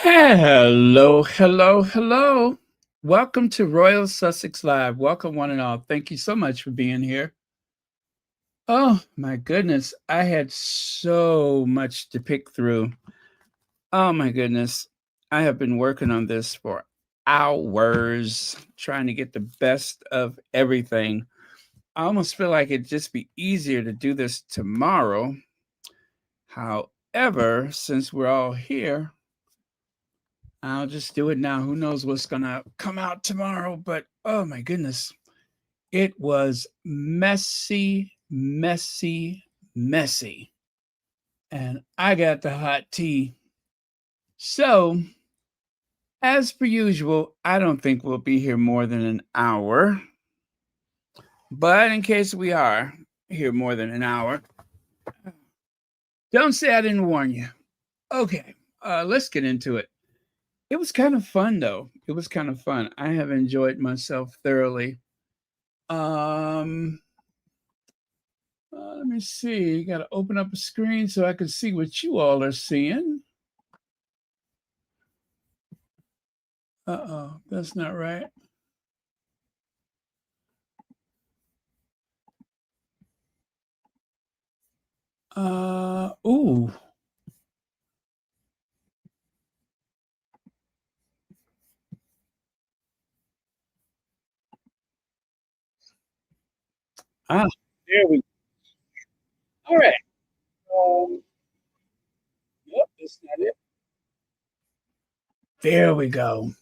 Hello, hello, hello. Welcome to Royal Sussex Live. Welcome, one and all. Thank you so much for being here. Oh, my goodness. I had so much to pick through. Oh, my goodness. I have been working on this for hours, trying to get the best of everything. I almost feel like it'd just be easier to do this tomorrow. However, since we're all here, I'll just do it now. Who knows what's going to come out tomorrow? But oh my goodness, it was messy, messy, messy. And I got the hot tea. So, as per usual, I don't think we'll be here more than an hour. But in case we are here more than an hour, don't say I didn't warn you. Okay, let's get into it. It was kind of fun, though. It was kind of fun. I have enjoyed myself thoroughly. Um, Let me see. Got to open up a screen so I can see what you all are seeing. Uh-oh, that's not right. Ooh. Ah, there we go. All right. Yep, that's not it. There we go.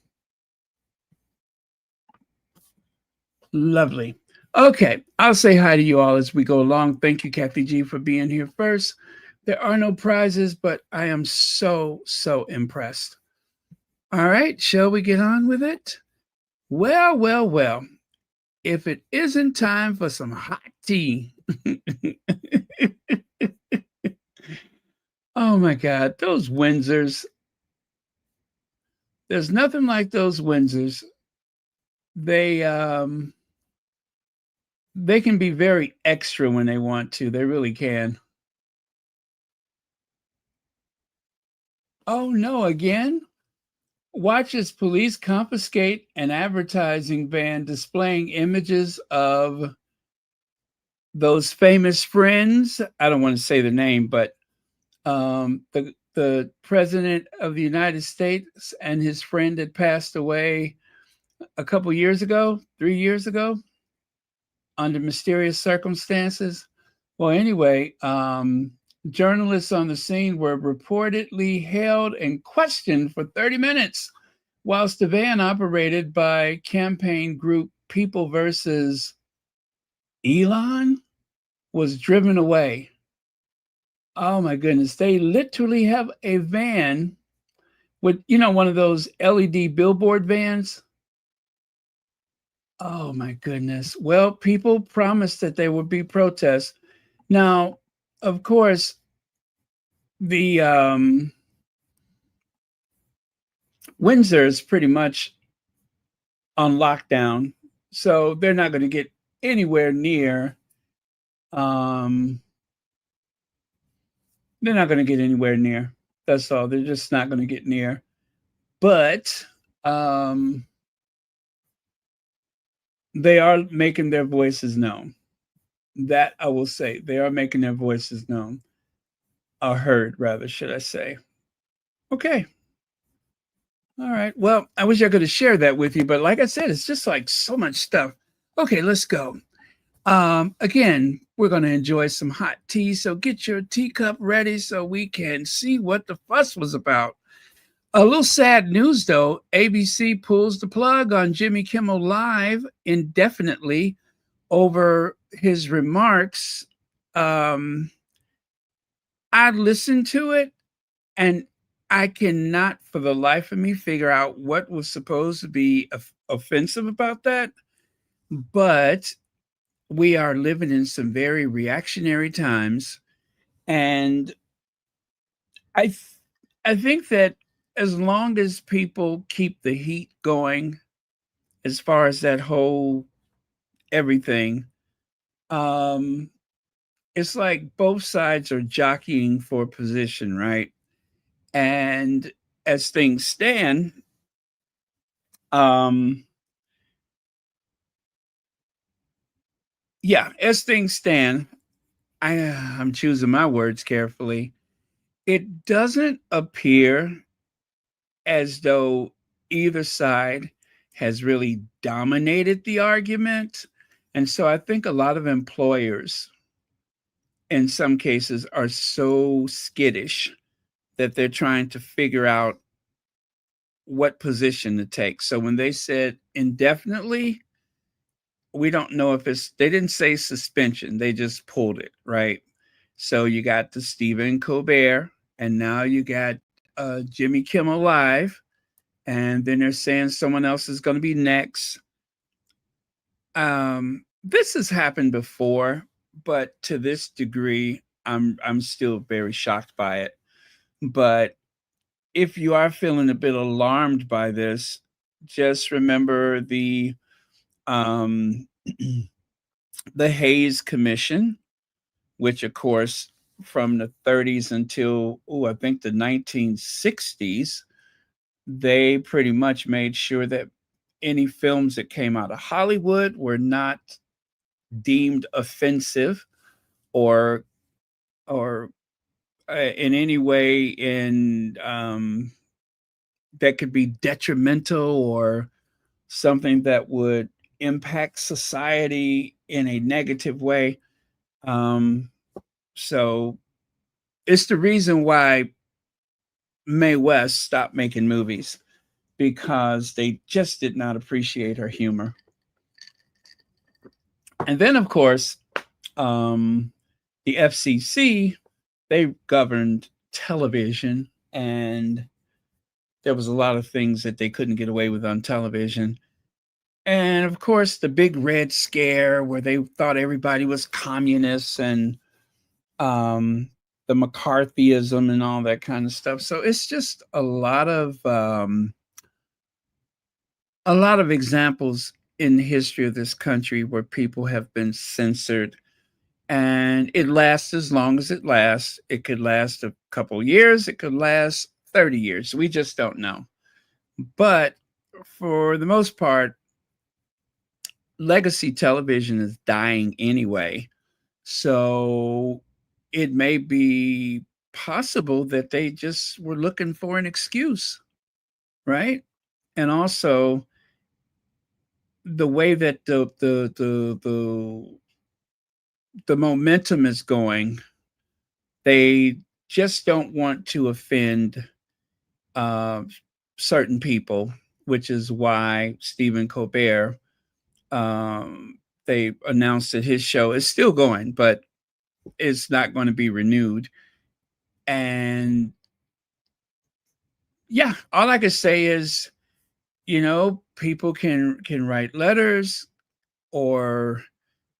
Lovely. Okay, I'll say hi to you all as we go along. Thank you, Kathy G, for being here first. There are no prizes, but I am so impressed. All right, shall we get on with it? Well. If it isn't time for some hot tea. Oh my God, those Windsors. There's nothing like those Windsors. They um they can be very extra when they want to. They really can. Oh no, again? Watch as police confiscate an advertising van displaying images of those famous friends. I don't want to say the name, but the president of the United States and his friend had passed away a couple years ago, 3 years ago, under mysterious circumstances. Well, anyway, journalists on the scene were reportedly held and questioned for 30 minutes, whilst the van operated by campaign group People versus Elon was driven away. Oh my goodness. They literally have a van with, one of those LED billboard vans. Oh my goodness. Well, people promised that there would be protests. Now, of course, the Windsor is pretty much on lockdown, so they're not going to get anywhere near. Um, they're not going to get anywhere near. That's all. They're just not going to get near. But um, they are making their voices known. That I will say, they are making their voices known, or heard, rather, should I say? Okay. All right. Well, I wish I could have shared that with you, but like I said, it's just like so much stuff. Okay, let's go. Again, we're going to enjoy some hot tea. So get your teacup ready so we can see what the fuss was about. A little sad news though, ABC pulls the plug on Jimmy Kimmel Live indefinitely over his remarks. Um, I listened to it and I cannot for the life of me figure out what was supposed to be offensive about that. But we are living in some very reactionary times. And I, th- I think that as long as people keep the heat going, as far as that whole everything, um, it's like both sides are jockeying for position, right? And as things stand, um, yeah, as things stand, I'm choosing my words carefully. It doesn't appear as though either side has really dominated the argument. And so I think a lot of employers, in some cases, are so skittish that they're trying to figure out what position to take. So when they said indefinitely, we don't know if they didn't say suspension, they just pulled it, right? So you got the Stephen Colbert, and now you got Jimmy Kimmel Live, and then they're saying someone else is going to be next. This has happened before, but to this degree, I'm still very shocked by it. But if you are feeling a bit alarmed by this, just remember um, the Hayes Commission, which of course from the 30s until I think the 1960s, they pretty much made sure that any films that came out of Hollywood were not deemed offensive or in any way in that could be detrimental or something that would impact society in a negative way. Um, so it's the reason why Mae West stopped making movies because they just did not appreciate her humor. And then, of course, the FCC, they governed television, and there was a lot of things that they couldn't get away with on television. And of course, the big red scare where they thought everybody was communists and um, the McCarthyism and all that kind of stuff. So it's just a lot of examples in the history of this country where people have been censored, and it lasts as long as it lasts. It could last a couple years, it could last 30 years. We just don't know. But for the most part, legacy television is dying anyway. So it may be possible that they just were looking for an excuse, right? And also the way that the momentum is going, they just don't want to offend uh, certain people, which is why Stephen Colbert, they announced that his show is still going, but it's not going to be renewed. And yeah, all I can say is, people can write letters or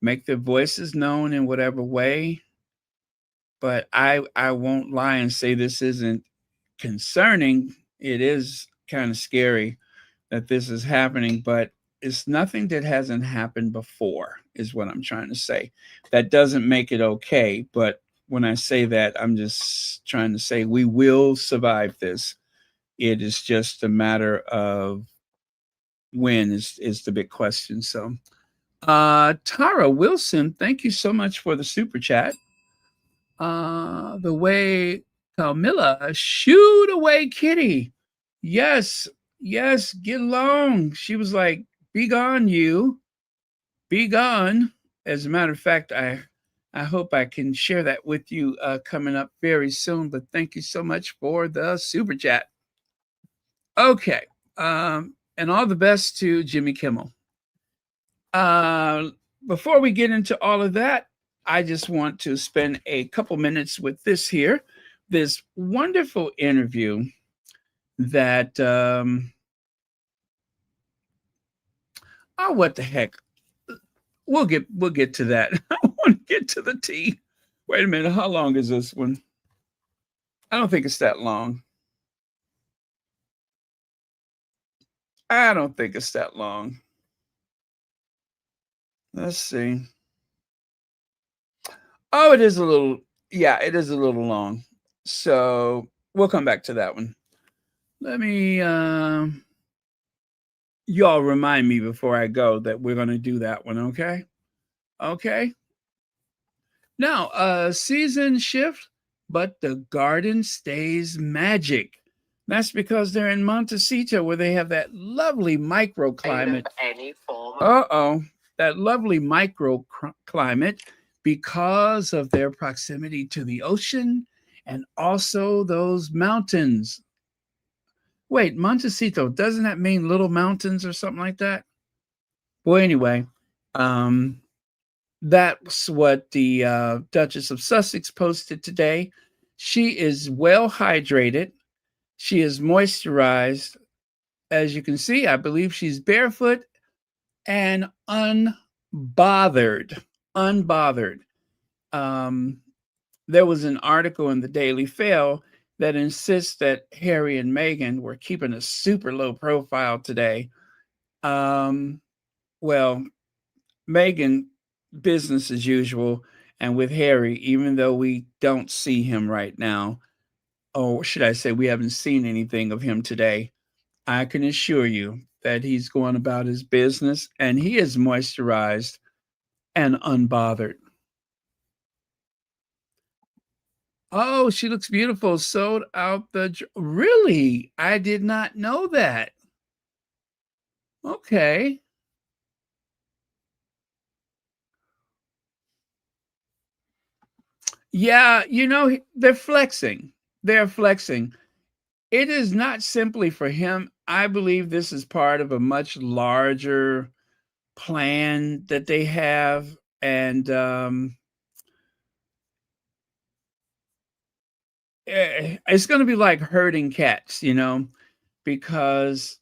make their voices known in whatever way. But I won't lie and say this isn't concerning. It is kind of scary that this is happening, but it's nothing that hasn't happened before, is what I'm trying to say. That doesn't make it okay, but when I say that, I'm just trying to say we will survive this. It is just a matter of when is the big question. So, Tara Wilson, thank you so much for the super chat. The way Camilla, shoot away, kitty. Yes, yes, get along. She was like, be gone, you. Be gone. As a matter of fact, I hope I can share that with you coming up very soon. But thank you so much for the super chat. Okay. And all the best to Jimmy Kimmel. Uh, Before we get into all of that, I just want to spend a couple minutes with this wonderful interview that, oh, what the heck? We'll get to that. I want to get to the tea. Wait a minute, how long is this one? I don't think it's that long. I don't think it's that long. Let's see. Oh, it is a little, yeah, it is a little long. So we'll come back to that one. Let me y'all remind me before I go that we're going to do that one, okay? Okay. Now, season shift, but the garden stays magic. That's because they're in Montecito where they have that lovely microclimate. Uh-oh. That lovely microclimate because of their proximity to the ocean and also those mountains. Wait, Montecito, doesn't that mean little mountains or something like that? Well, anyway, um, that's what the Duchess of Sussex posted today. She is well hydrated. She is moisturized. As you can see, I believe she's barefoot and unbothered. Unbothered. Um, there was an article in the Daily Fail that insists that Harry and Meghan were keeping a super low profile today. Um, well, Meghan, business as usual, and with Harry, even though we don't see him right now, or should I say, we haven't seen anything of him today, I can assure you that he's going about his business and he is moisturized and unbothered. Oh, she looks beautiful. Sold out really? I did not know that. Okay. Yeah, they're flexing. They're flexing. It is not simply for him. I believe this is part of a much larger plan that they have. And it's going to be like herding cats, because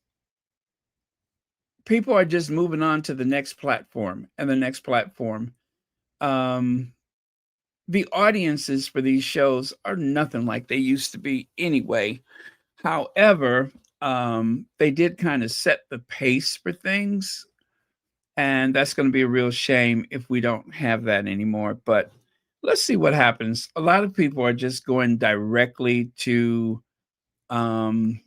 people are just moving on to the next platform and the next platform. Um, the audiences for these shows are nothing like they used to be anyway. However, they did kind of set the pace for things, and that's going to be a real shame if we don't have that anymore. But let's see what happens. A lot of people are just going directly to um,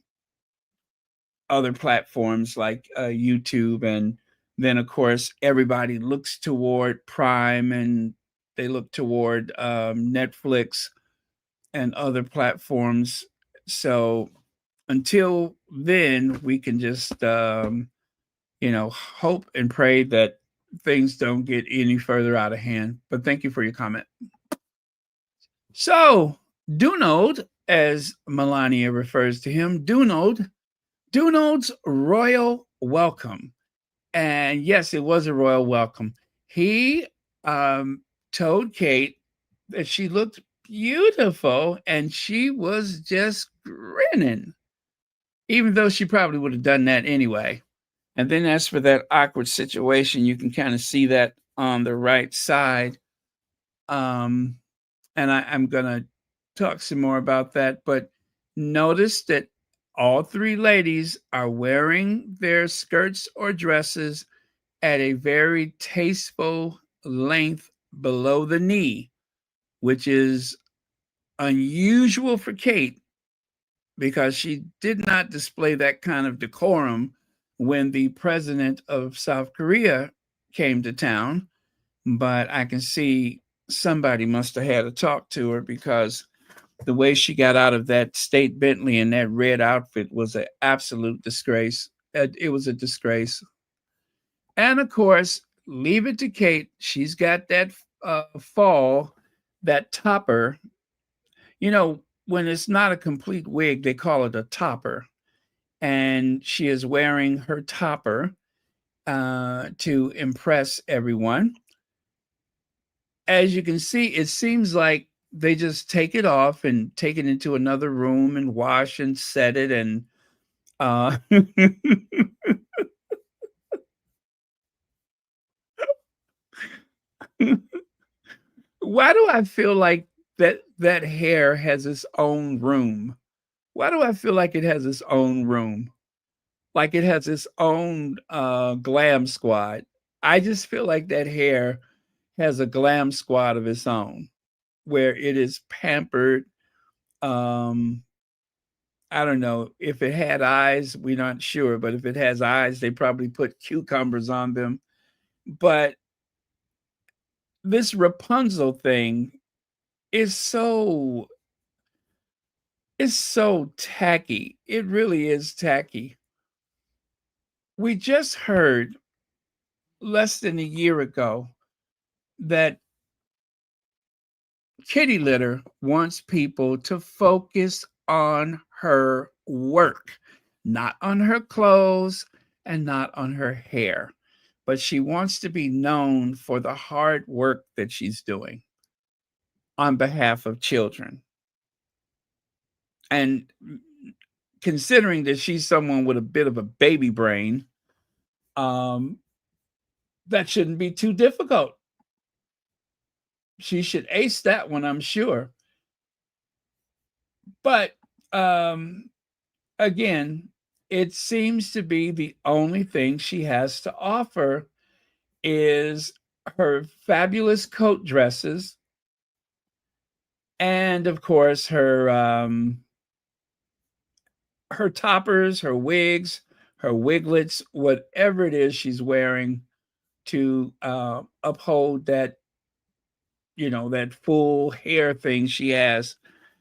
other platforms like YouTube, and then of course everybody looks toward Prime, and they look toward Netflix and other platforms. So until then, we can just hope and pray that things don't get any further out of hand. But thank you for your comment. So, Dunod, as Melania refers to him, Dunod's royal welcome. And yes, it was a royal welcome. He told Kate that she looked beautiful and she was just grinning, even though she probably would have done that anyway. And then as for that awkward situation, you can kind of see that on the right side. Um, and I'm going to talk some more about that. But notice that all three ladies are wearing their skirts or dresses at a very tasteful length below the knee, which is unusual for Kate because she did not display that kind of decorum when the president of South Korea came to town. But I can see somebody must have had a talk to her because the way she got out of that state Bentley in that red outfit was an absolute disgrace. It was a disgrace. And of course, leave it to Kate. She's got that fall, that topper. When it's not a complete wig, they call it a topper. And she is wearing her topper to impress everyone. As you can see, it seems like they just take it off and take it into another room and wash and set it. And why do I feel like that hair has its own room? Why do I feel like it has its own room? Like it has its own glam squad. I just feel like that hair has a glam squad of its own, where it is pampered, um, I don't know if it had eyes, we're not sure, but if it has eyes, they probably put cucumbers on them. But this Rapunzel thing is so tacky. It really is tacky. We just heard less than a year ago that Kitty Litter wants people to focus on her work, not on her clothes and not on her hair. But she wants to be known for the hard work that she's doing on behalf of children. And considering that she's someone with a bit of a baby brain, um, that shouldn't be too difficult. She should ace that one, I'm sure. But again, it seems to be the only thing she has to offer is her fabulous coat dresses and of course her toppers, her wigs, her wiglets, whatever it is she's wearing to uphold that, that full hair thing she has,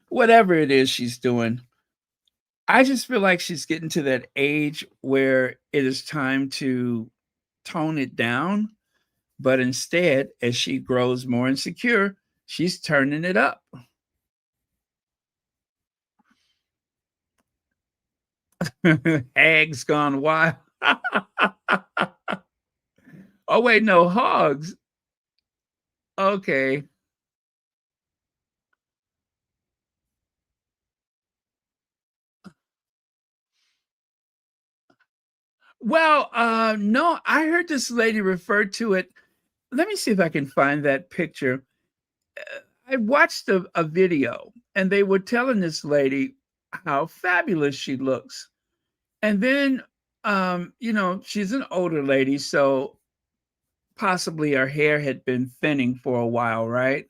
whatever it is she's doing. I just feel like she's getting to that age where it is time to tone it down. But instead, as she grows more insecure, she's turning it up. Hags gone wild. Oh, wait, no, hogs. Okay. Well, no, I heard this lady refer to it. Let me see if I can find that picture. I watched a video and they were telling this lady how fabulous she looks. And then, she's an older lady, so possibly her hair had been thinning for a while, right?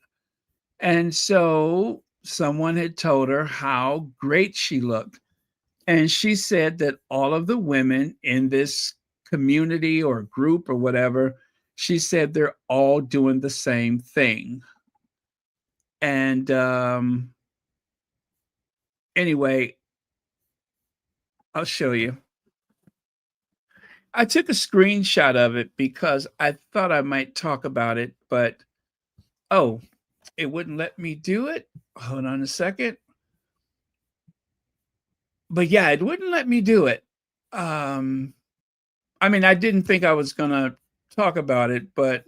And so someone had told her how great she looked. And she said that all of the women in this community or group or whatever, she said they're all doing the same thing. And anyway, I'll show you. I took a screenshot of it because I thought I might talk about it, but oh, it wouldn't let me do it. Hold on a second. But yeah, it wouldn't let me do it. Um, I mean, I didn't think I was gonna talk about it, but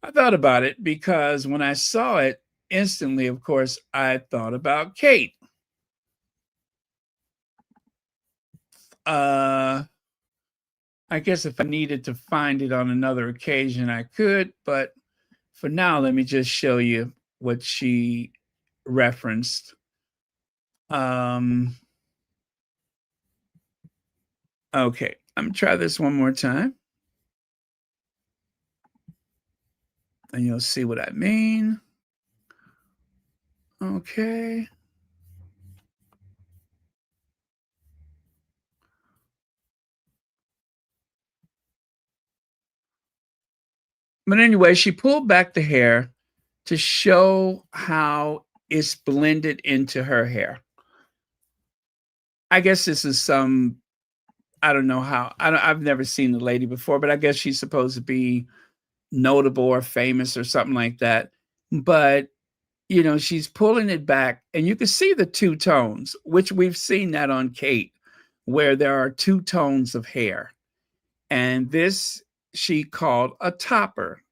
I thought about it because when I saw it, instantly, of course, I thought about Kate. Uh, I guess if I needed to find it on another occasion, I could, but for now, let me just show you what she referenced. Um, okay, I'm gonna try this one more time, and you'll see what I mean. Okay. But anyway, she pulled back the hair to show how it's blended into her hair. I guess this is some, I don't know how, I've never seen the lady before, but I guess she's supposed to be notable or famous or something like that. But, she's pulling it back and you can see the two tones, which we've seen that on Kate, where there are two tones of hair. And this she called a topper.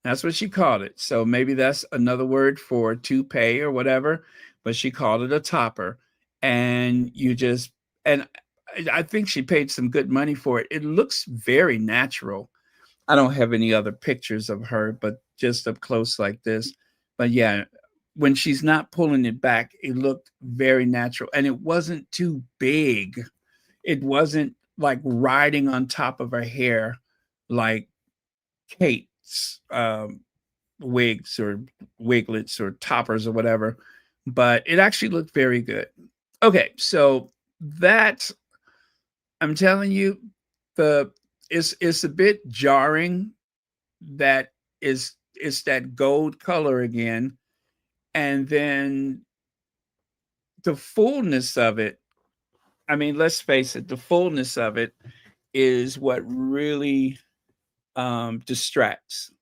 That's what she called it. So maybe that's another word for toupee or whatever, but she called it a topper. And and I think she paid some good money for it. It looks very natural. I don't have any other pictures of her, but just up close like this. But yeah, when she's not pulling it back, it looked very natural and it wasn't too big. It wasn't like riding on top of her hair like Kate's wigs or wiglets or toppers or whatever, but it actually looked very good. Okay, so that I'm telling you, the it's a bit jarring that it's that gold color again, and then the fullness of it. I mean, let's face it, the fullness of it is what really distracts.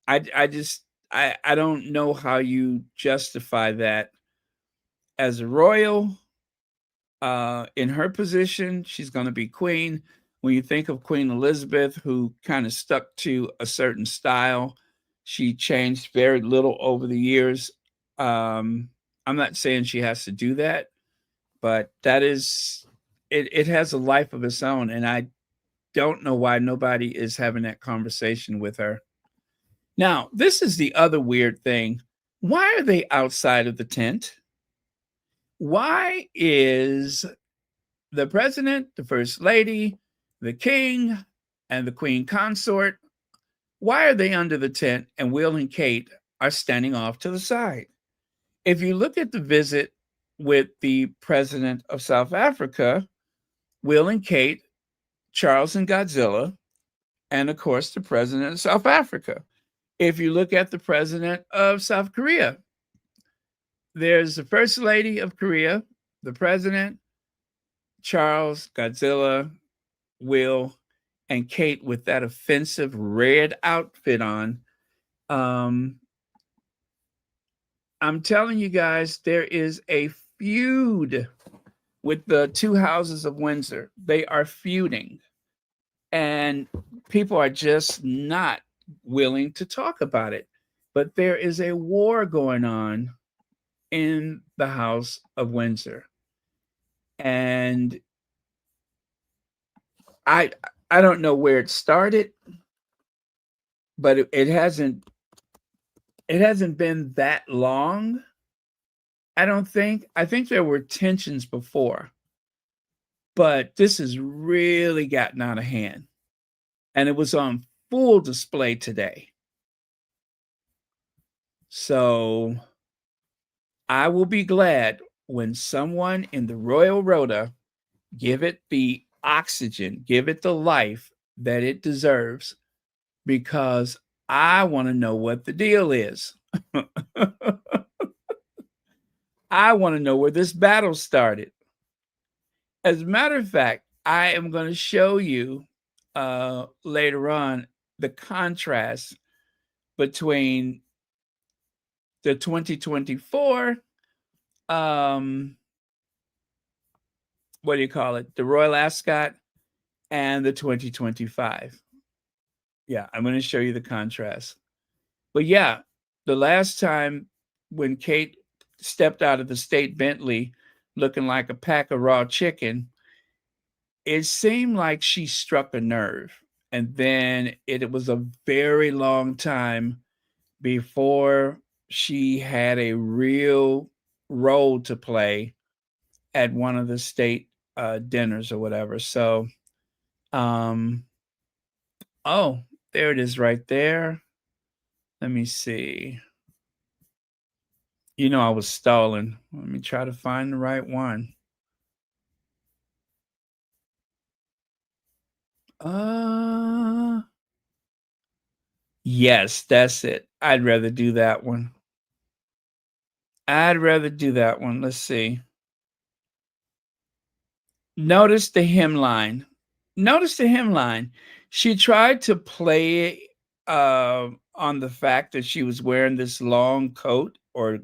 I just I don't know how you justify that as a royal. In her position, she's going to be queen. When you think of Queen Elizabeth, who kind of stuck to a certain style, she changed very little over the years. I'm not saying she has to do that, but that is it. It has a life of its own, and I don't know why nobody is having that conversation with her. Now, this is the other weird thing. Why are they outside of the tent? Why is the president, the first lady, the king, and the queen consort, why are they under the tent and Will and Kate are standing off to the side? If you look at the visit with the president of South Africa, Will and Kate, Charles and Godzilla, and of course the president of South Africa. If you look at the president of South Korea, there's the first lady of Korea, the president, Charles, Godzilla, Will, and Kate with that offensive red outfit on. Um, I'm telling you guys, there is a feud with the two houses of Windsor. They are feuding, and people are just not willing to talk about it. But there is a war going on in the House of Windsor, and I I don't know where it started, but it hasn't been that long. I don't think. I think there were tensions before, but this has really gotten out of hand, and it was on full display today. So I will be glad when someone in the Royal Rota give it the oxygen, give it the life that it deserves, because I want to know what the deal is. I want to know where this battle started. As a matter of fact, I am going to show you later on the contrast between the 2024, um, what do you call it? The Royal Ascot and the 2025. Yeah, I'm going to show you the contrast. But yeah, the last time when Kate stepped out of the state Bentley looking like a pack of raw chicken, it seemed like she struck a nerve. And then it was a very long time before she had a real role to play at one of the state dinners or whatever. So, um, oh, there it is right there. Let me see. You know, I was stalling. Let me try to find the right one. Uh, yes, that's it. I'd rather do that one. I'd rather do that one. Let's see. Notice the hemline. Notice the hemline. She tried to play on the fact that she was wearing this long coat or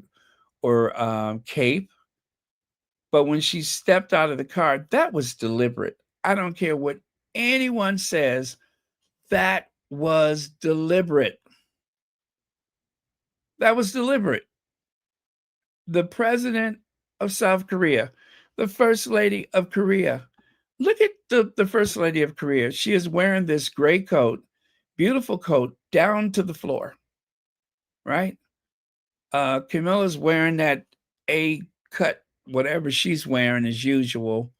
cape, but when she stepped out of the car, that was deliberate. I don't care what anyone says. That was deliberate. That was deliberate. The president of South Korea, the first lady of Korea. Look at the first lady of Korea. She is wearing this gray coat, beautiful coat, down to the floor, right? Camilla's wearing that A cut, whatever she's wearing as usual.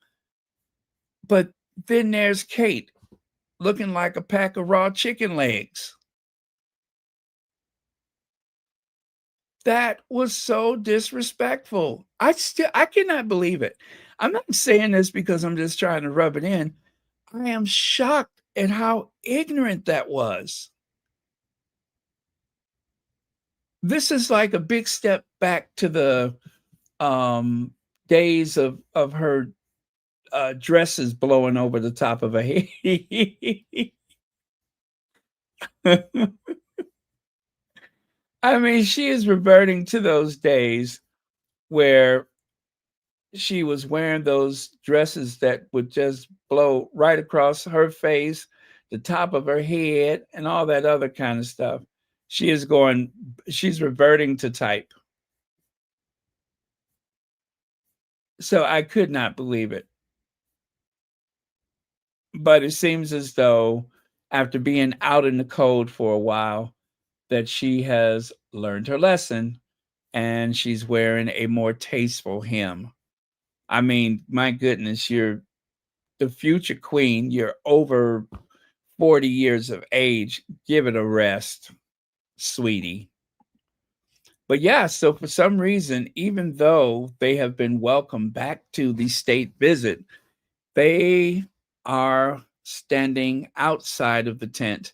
But then there's Kate looking like a pack of raw chicken legs. That was so disrespectful. I cannot believe it. I'm not saying this because I'm just trying to rub it in. I am shocked at how ignorant that was. This is like a big step back to the um days of her dresses blowing over the top of her head. I mean, she is reverting to those days where she was wearing those dresses that would just blow right across her face, the top of her head, and all that other kind of stuff. She is going, she's reverting to type. So I could not believe it. But it seems as though after being out in the cold for a while, that she has learned her lesson and she's wearing a more tasteful hem. I mean, my goodness, you're the future queen, you're over 40 years of age. Give it a rest, sweetie. But yeah, so for some reason, even though they have been welcomed back to the state visit, they are standing outside of the tent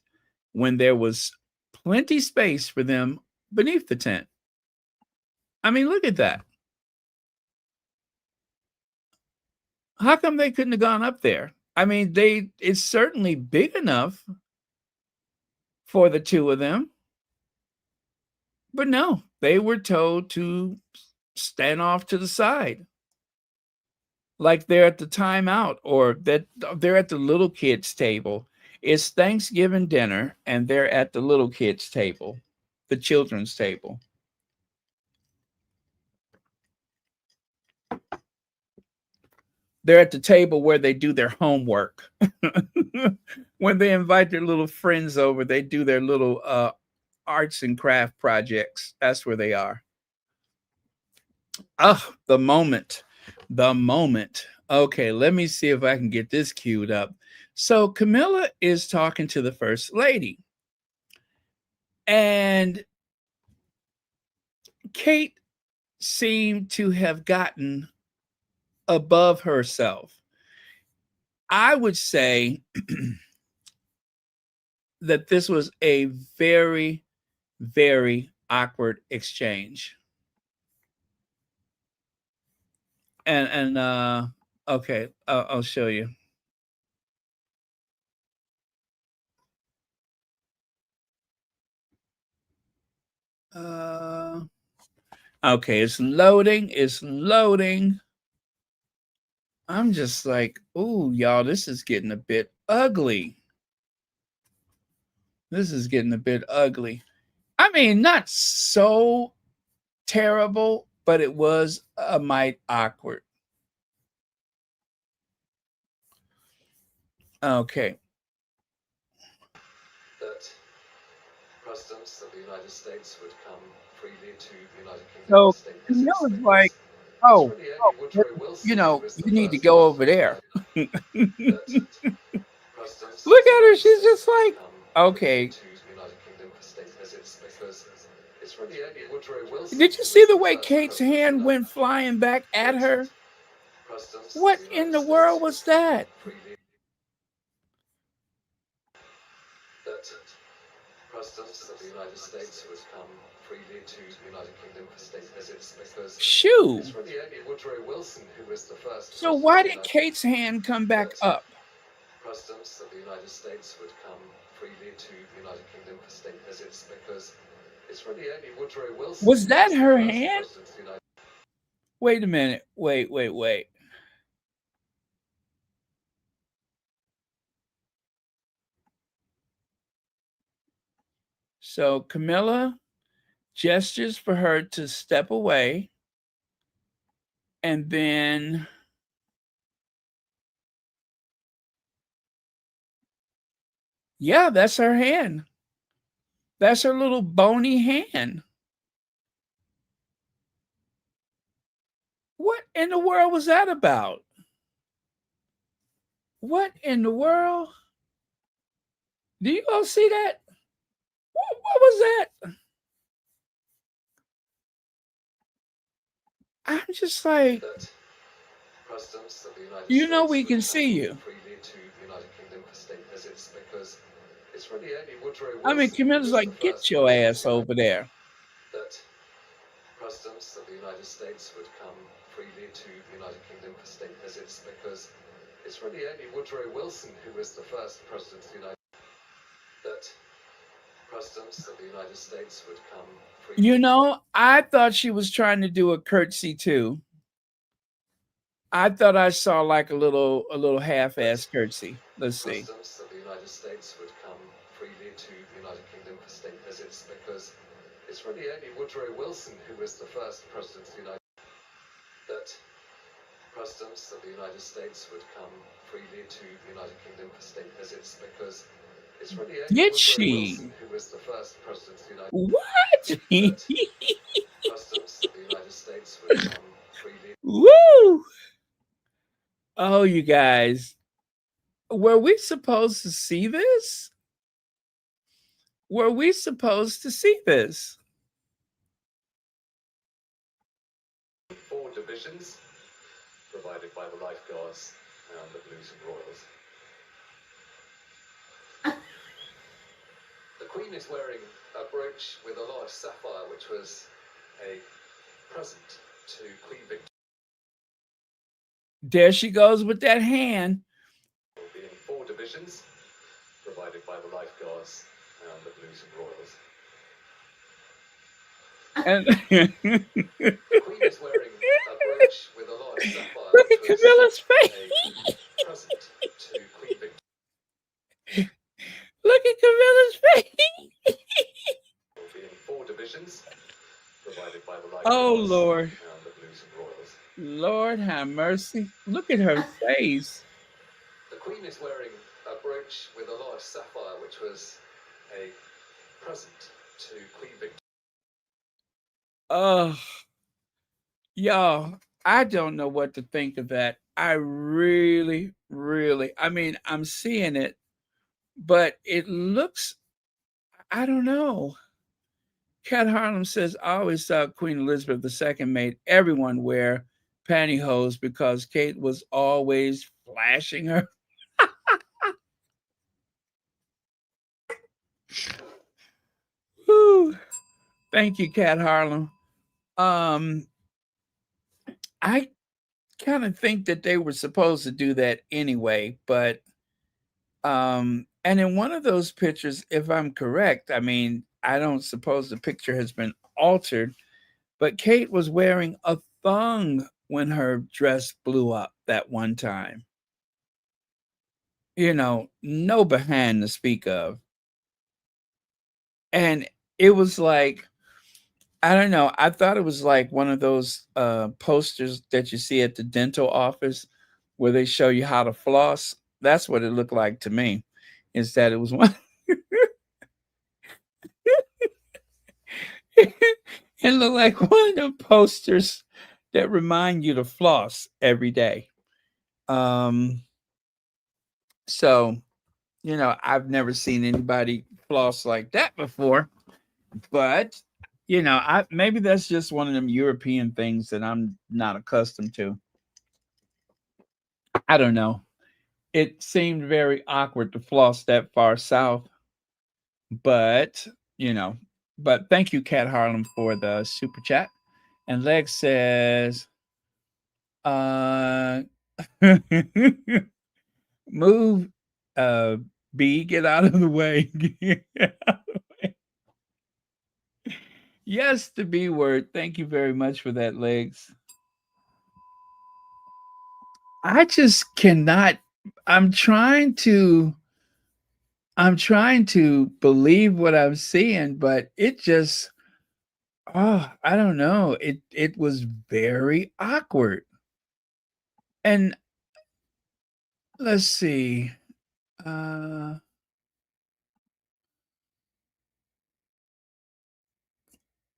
when there was plenty space for them beneath the tent. I mean, look at that. How come they couldn't have gone up there? I mean, they it's certainly big enough for the two of them, but no, they were told to stand off to the side. Like they're at the timeout or that they're at the little kids table. It's Thanksgiving dinner and they're at the little kids table, the children's table. They're at the table where they do their homework. When they invite their little friends over, they do their little arts and craft projects. That's where they are. Oh, the moment. The moment. Okay, let me see if I can get this queued up. So Camilla is talking to the first lady. And Kate seemed to have gotten above herself. I would say that this was a very, very awkward exchange. And okay, I'll show you. Uh, okay, it's loading. It's loading. I'm just like, ooh, y'all, this is getting a bit ugly. This is getting a bit ugly. I mean, not so terrible, but it was a mite awkward. Okay. That presidents of the United States would come freely to the United Kingdom for So state visits Camilla's like, because it's oh, really oh, only Woodrow Wilson who was the you need to first go over president there. Look that presidents of at the her. United She's just States would like, come freely okay. to the United Kingdom for state visits because it's really only Woodrow Wilson Did you who see was the the way first Kate's president hand went flying back at that her? presidents of What the in United the States world would was come that? freely that presidents of the United States would come freely to the United Kingdom for state visits because Shoo. it's really only Woodrow Wilson who was the first So president why of the did United Kate's hand come back that up? presidents of the United States would come freely to the United Kingdom for state visits because it's really only Woodrow Wilson Was who that was the her first hand? president of the United Wait a minute. Wait. So Camilla gestures for her to step away. And then yeah, that's her hand. That's her little bony hand. What in the world was that about? What in the world? Do you all see that? What was that? I'm just like, that presidents of the United you know, States we would can come see you. freely to the United Kingdom for state visits because it's really only Woodrow I mean, Wilson who Camilla's was the like, get first your president of ass the United over there. that presidents of the United States would come freely to the United Kingdom for state visits because it's really only Woodrow Wilson who was the first president of the United that presidents of the United States would come freely. You know, I thought she was trying to do a curtsy too. I thought I saw like a little half-ass curtsy. Let's see. Presidents of the United States would come freely to the United Kingdom for state visits because it's really only Woodrow Wilson who was the first president of the United that presidents of the United States would come freely to the United Kingdom for state visits because it's really only Did Woodrow Wilson she? who was the first president of the United What? that presidents of the United States would come freely. Woo! Oh, you guys, were we supposed to see this? Were we supposed to see this? 4 divisions provided by the lifeguards and the Blues and Royals. The Queen is wearing a brooch with a large sapphire, which was a present to Queen Victoria. There she goes with that hand. Will be in 4 divisions provided by the lifeguards and the Blues and Royals. And The Queen is wearing a brooch with a large sapphire, look which at was Camilla's face. a present to Queen Victoria. Look at Camilla's face. Will be in 4 divisions provided by the lifeguards Oh Lord. and the Blues and Royals. Lord have mercy. Look at her face. The Queen is wearing a brooch with a large sapphire, which was a present to Queen Victoria. Oh, y'all, I don't know what to think of that. I really, I mean, I'm seeing it, but it looks, I don't know. Cat Harlem says, I always thought Queen Elizabeth II made everyone wear pantyhose because Kate was always flashing her. Whew. Thank you, Cat Harlem. Um, I kind of think that they were supposed to do that anyway, but and in one of those pictures, if I'm correct, I mean, I don't suppose the picture has been altered, but Kate was wearing a thong when her dress blew up that one time. You know, no behind to speak of. And it was like, I don't know, I thought it was like one of those posters that you see at the dental office where they show you how to floss. That's what it looked like to me. Is that it was one it looked like one of the posters that remind you to floss every day. Um, so you know, I've never seen anybody floss like that before, but you know, I maybe that's just one of them European things that I'm not accustomed to. I don't know. It seemed very awkward to floss that far south, but you know, but thank you, Cat Harlem, for the super chat. And Leg says, uh move B, get out of the way. Yes, the B word. Thank you very much for that, Legs. I just cannot I'm trying to believe what I'm seeing, but it just oh, I don't know. It was very awkward. And let's see. Uh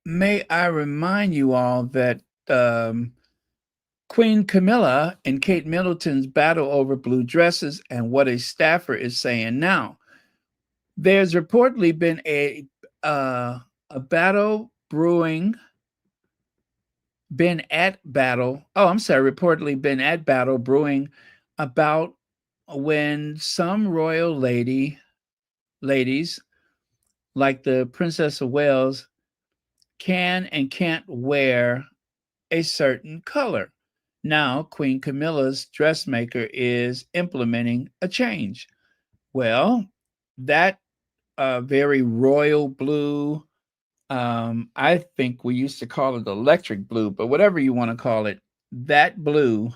may I remind you all that Queen Camilla and Kate Middleton's battle over blue dresses and what a staffer is saying now. There's reportedly been a battle brewing been at battle. Oh, I'm sorry, reportedly been at battle brewing about when some royal ladies like the Princess of Wales can and can't wear a certain color. Now, Queen Camilla's dressmaker is implementing a change. Well, that very royal blue, I think we used to call it electric blue, but whatever you want to call it, that blue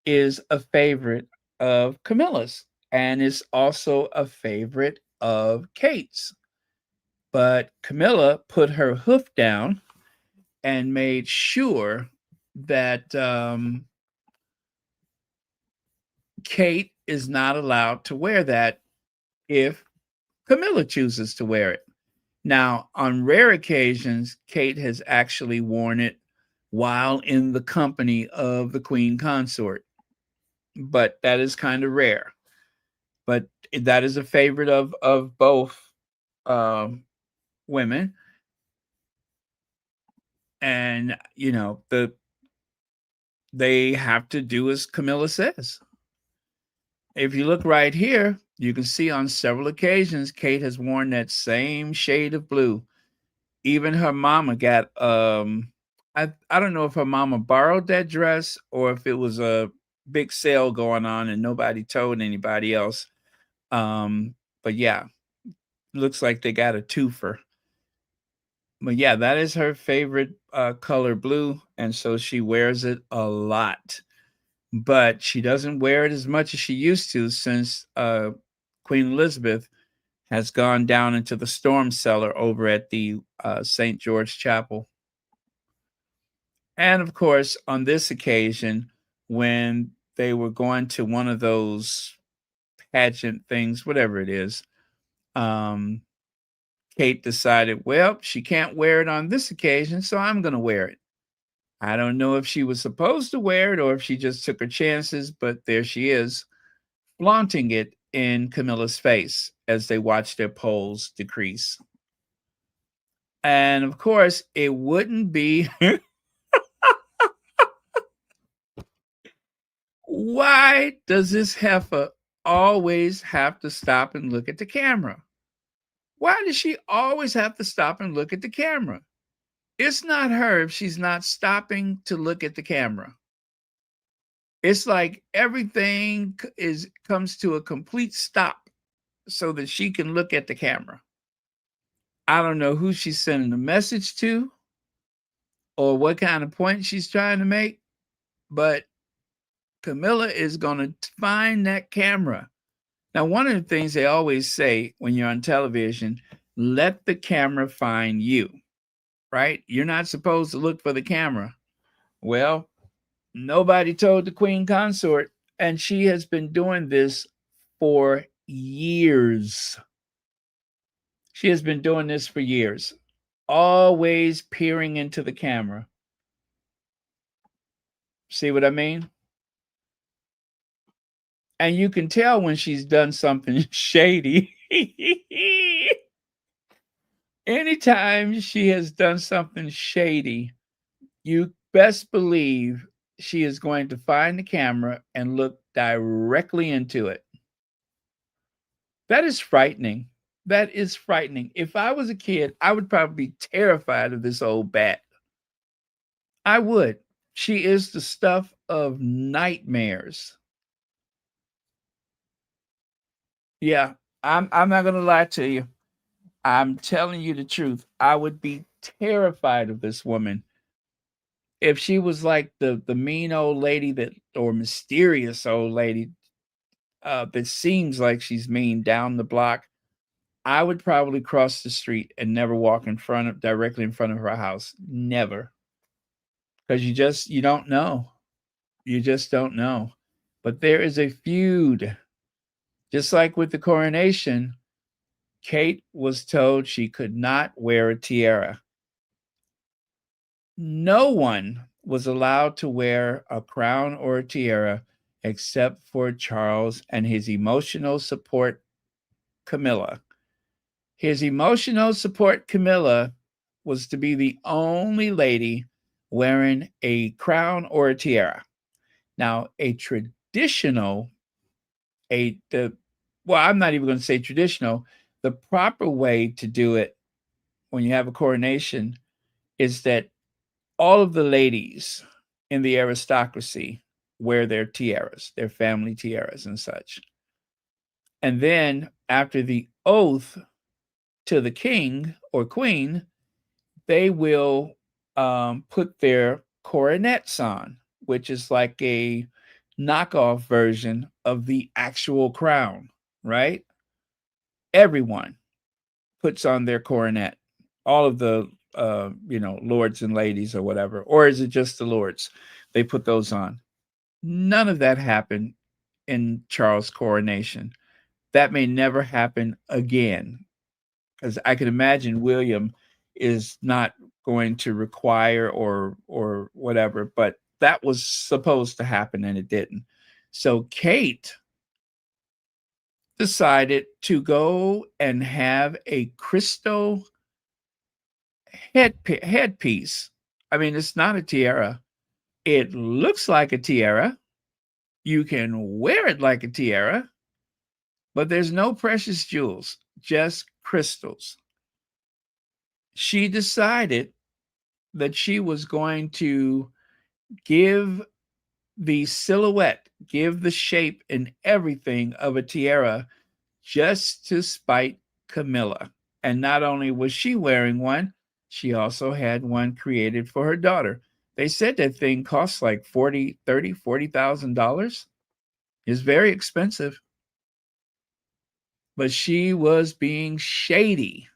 is a favorite of Camilla's and is also a favorite of Kate's. But Camilla put her hoof down and made sure that Kate is not allowed to wear that if Camilla chooses to wear it. Now, on rare occasions, Kate has actually worn it while in the company of the Queen Consort, but that is kind of rare. But that is a favorite of both um, women, and they have to do as Camilla says. If you look right here, you can see on several occasions Kate has worn that same shade of blue. Even her mama got I don't know if her mama borrowed that dress or if it was a big sale going on and nobody told anybody else. But yeah, looks like they got a twofer. But yeah, that is her favorite color blue, and so she wears it a lot. But she doesn't wear it as much as she used to since Queen Elizabeth has gone down into the storm cellar over at the St. George Chapel. And of course, on this occasion, when they were going to one of those pageant things, whatever it is, um, Kate decided, well, she can't wear it on this occasion, so I'm going to wear it. I don't know if she was supposed to wear it or if she just took her chances, but there she is, flaunting it in Camilla's face as they watch their polls decrease. And of course, it wouldn't be. Why does this heifer always have to stop and look at the camera? Why does she always have to stop and look at the camera? It's not her if she's not stopping to look at the camera. It's like everything comes to a complete stop so that she can look at the camera. I don't know who she's sending a message to or what kind of point she's trying to make, but Camilla is going to find that camera. Now, one of the things they always say when you're on television, let the camera find you, right? You're not supposed to look for the camera. Well, nobody told the Queen Consort, and she has been doing this for years. She has been doing this for years, always peering into the camera. See what I mean? And you can tell when she's done something shady. Anytime she has done something shady, you best believe she is going to find the camera and look directly into it. That is frightening. That is frightening. If I was a kid, I would probably be terrified of this old bat. I would. She is the stuff of nightmares. Yeah, I'm not gonna lie to you. I'm telling you the truth. I would be terrified of this woman. If she was like the mean old lady that or mysterious old lady that seems like she's mean down the block, I would probably cross the street and never walk in front of directly in front of her house. Never. Because you don't know. You just don't know. But there is a feud. Just like with the coronation, Kate was told she could not wear a tiara. No one was allowed to wear a crown or a tiara except for Charles and his emotional support, Camilla. His emotional support, Camilla, was to be the only lady wearing a crown or a tiara. Now, a traditional, a the well, I'm not even going to say traditional. The proper way to do it when you have a coronation is that all of the ladies in the aristocracy wear their tiaras, their family tiaras and such. And then after the oath to the king or queen, they will put their coronets on, which is like a knockoff version of the actual crown, right? Everyone puts on their coronet, all of the lords and ladies or whatever, or is it just the lords? They put those on. None of that happened in Charles' coronation. That may never happen again, because I can imagine William is not going to require or whatever, but that was supposed to happen and it didn't. So Kate decided to go and have a crystal headpiece. I mean, it's not a tiara. It looks like a tiara. You can wear it like a tiara, but there's no precious jewels, just crystals. She decided that she was going to give the silhouette, give the shape and everything of a tiara just to spite Camilla. And not only was she wearing one, she also had one created for her daughter. They said that thing costs like 40, 30, $40,000. It's very expensive. But she was being shady.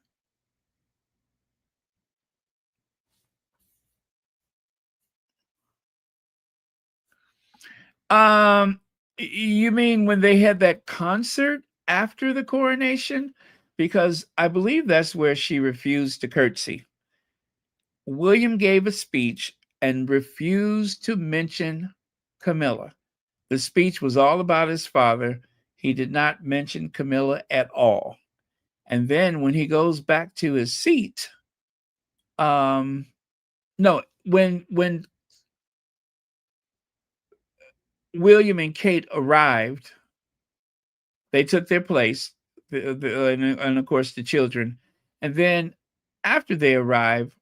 Um, you mean when they had that concert after the coronation? Because I believe that's where she refused to curtsy. William gave a speech and refused to mention Camilla. The speech was all about his father. He did not mention Camilla at all. And then when he goes back to his seat, um, no, when William and Kate arrived, they took their place, and of course the children. And then after they arrived,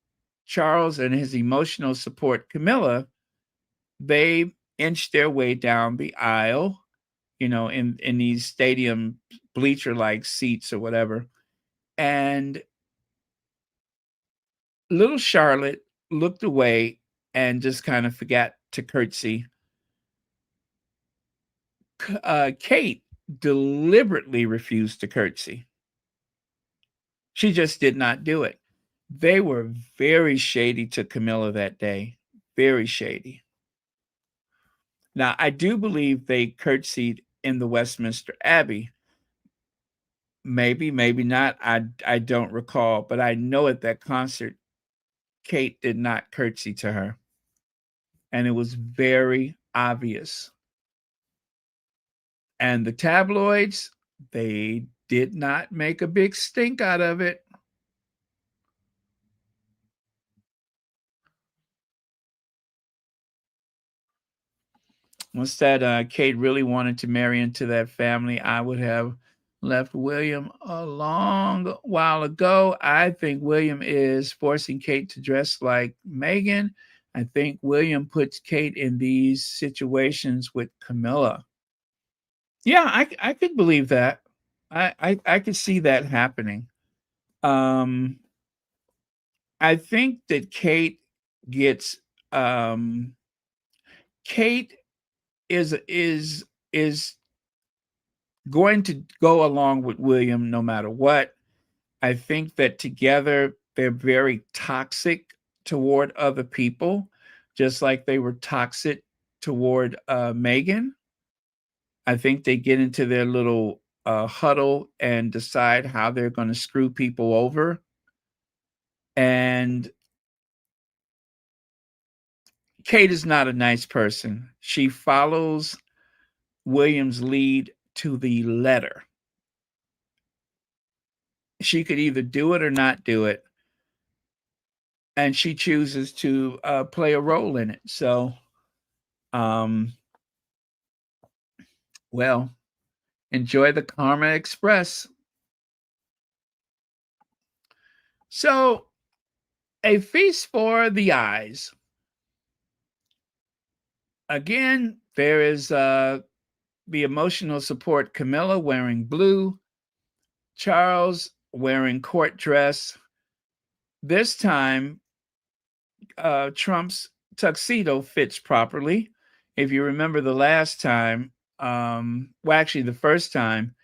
Charles and his emotional support, Camilla, they inched their way down the aisle, in these stadium bleacher like seats or whatever. And little Charlotte looked away and just kind of forgot to curtsy. Kate deliberately refused to curtsy. She just did not do it. They were very shady to Camilla that day. Very shady. Now, I do believe they curtsied in the Westminster Abbey. Maybe, maybe not. I don't recall, but I know at that concert, Kate did not curtsy to her. And it was very obvious. And the tabloids, they did not make a big stink out of it. Once that Kate really wanted to marry into that family, I would have left William a long while ago. I think William is forcing Kate to dress like Meghan. I think William puts Kate in these situations with Camilla. Yeah, I could believe that. I could see that happening. Um, I think that gets um, Kate is going to go along with William no matter what. I think that together they're very toxic toward other people, just like they were toxic toward Meghan. I think they get into their little huddle and decide how they're going to screw people over. And Kate is not a nice person. She follows William's lead to the letter. She could either do it or not do it. and she chooses to play a role in it. So, um, well, enjoy the Karma Express. So, a feast for the eyes. Again, there is the emotional support Camilla wearing blue, Charles wearing court dress. This time, Trump's tuxedo fits properly. If you remember the last time, well, actually, the first time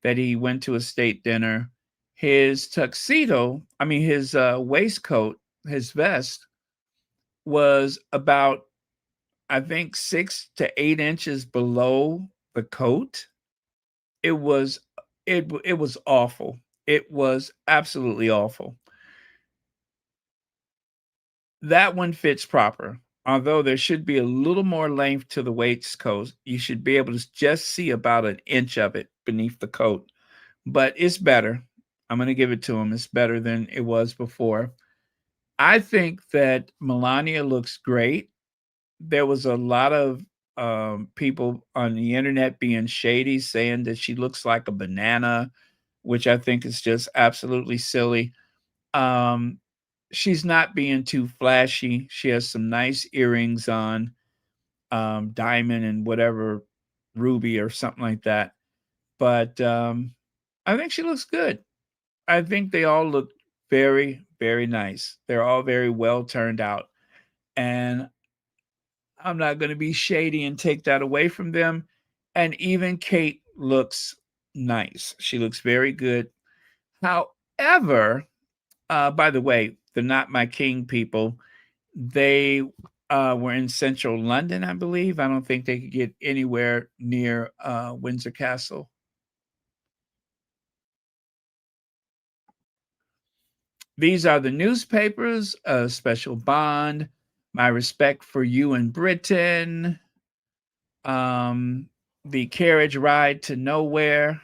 that he went to a state dinner, his tuxedo, I mean, his waistcoat, his vest was about, I think, 6 to 8 inches below the coat. It was it was awful. It was absolutely awful. That one fits proper. Although there should be a little more length to the waistcoat, you should be able to just see about an inch of it beneath the coat. But it's better. I'm going to give it to him. It's better than it was before. I think that Melania looks great. There was a lot of people on the internet being shady, saying that she looks like a banana, which I think is just absolutely silly. Um, she's not being too flashy. She has some nice earrings on, diamond and whatever, ruby or something like that. But I think she looks good. I think they all look very, very nice. They're all very well turned out. And I'm not going to be shady and take that away from them. And even Kate looks nice. She looks very good. However, by the way, the Not My King people, they were in central London, I believe. I don't think they could get anywhere near Windsor Castle. These are the newspapers, a special bond, my respect for you in Britain, um, the carriage ride to nowhere.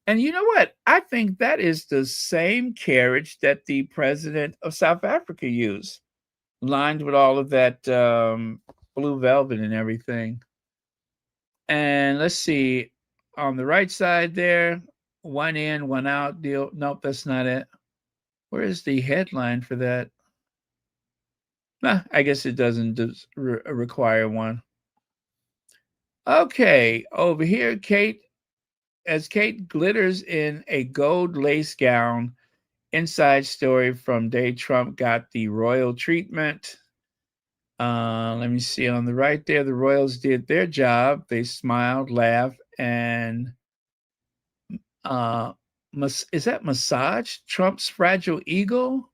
And you know what? I think that is the same carriage that the president of South Africa used, lined with all of that blue velvet and everything. And let's see, on the right side there, one in, one out deal. Nope, that's not it. Where is the headline for that? Nah, I guess it doesn't require one. Okay, over here, Kate glitters in a gold lace gown. Inside story from day Trump got the royal treatment. Let me see on the right there. The royals did their job. They smiled, laughed, and uh, is that massage Trump's fragile ego?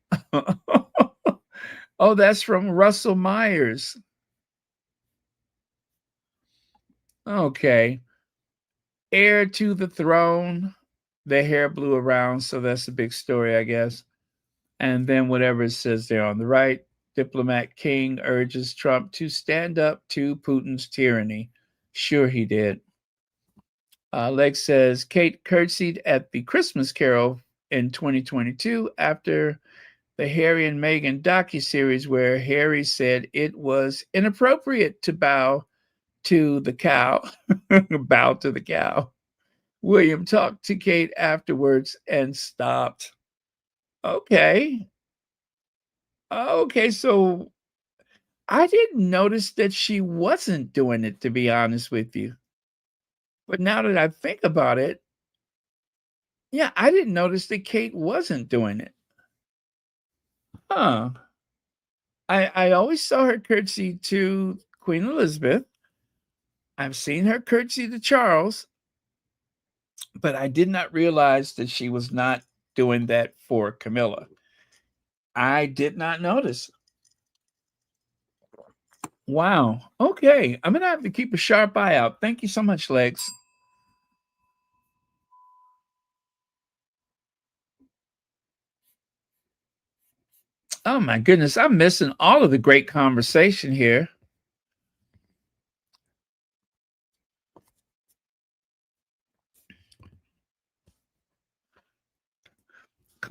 Oh, that's from Russell Myers. Okay. Heir to the throne. The hair blew around, so that's a big story, I guess. And then whatever it says there on the right, diplomat king urges Trump to stand up to Putin's tyranny. Sure, he did. Lex says Kate curtsied at the Christmas Carol in 2022 after the Harry and Meghan docuseries, where Harry said it was inappropriate to bow to the cow. Bow to the cow. William talked to Kate afterwards and stopped. Okay. Okay, so I didn't notice that she wasn't doing it, to be honest with you. But now that I think about it, yeah, I didn't notice that Kate wasn't doing it. Huh. I always saw her curtsy to Queen Elizabeth. I've seen her curtsy to Charles, but I did not realize that she was not doing that for Camilla. I did not notice. Wow. Okay. I'm going to have to keep a sharp eye out. Thank you so much, Legs. Oh my goodness, I'm missing all of the great conversation here.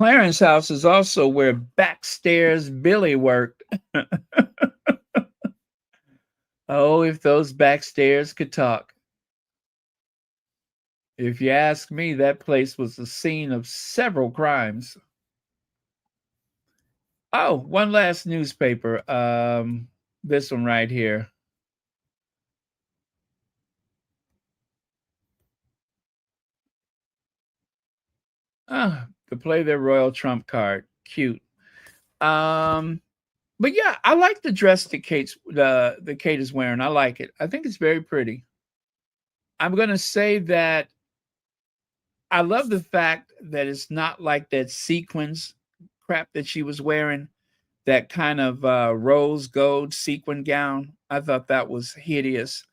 Clarence house is also where backstairs Billy worked. Oh, if those backstairs could talk. If you ask me, that place was the scene of several crimes. Oh, one last newspaper. This one right here. Ah, to play their royal trump card. Cute. Um, but yeah, I like the dress that Kate is wearing. I like it. I think it's very pretty. I'm gonna say that I love the fact that it's not like that sequins crap that she was wearing, that kind of rose gold sequin gown. I thought that was hideous.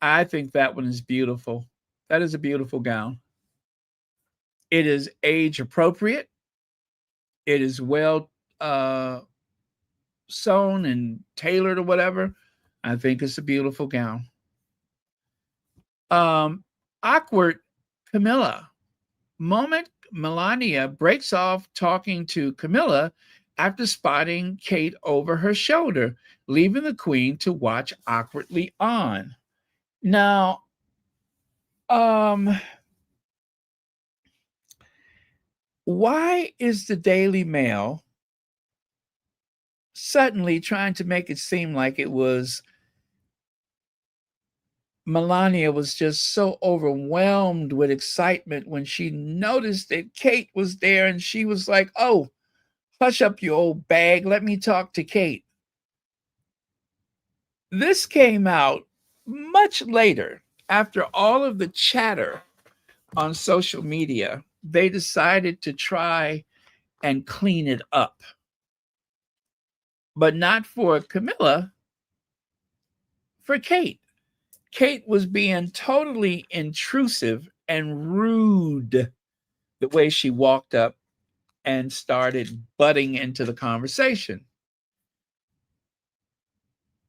I think that one is beautiful. That is a beautiful gown. It is age appropriate. It is well uh, sewn and tailored or whatever. I think it's a beautiful gown. Um, Awkward Camilla. Moment Melania breaks off talking to Camilla after spotting Kate over her shoulder, leaving the queen to watch awkwardly on. Now, um, why is the Daily Mail suddenly trying to make it seem like it was Melania was just so overwhelmed with excitement when she noticed that Kate was there and she was like, "Oh, hush up, you old bag. Let me talk to Kate." This came out much later after all of the chatter on social media. They decided to try and clean it up, but not for Camilla, for Kate. Kate was being totally intrusive and rude the way she walked up and started butting into the conversation.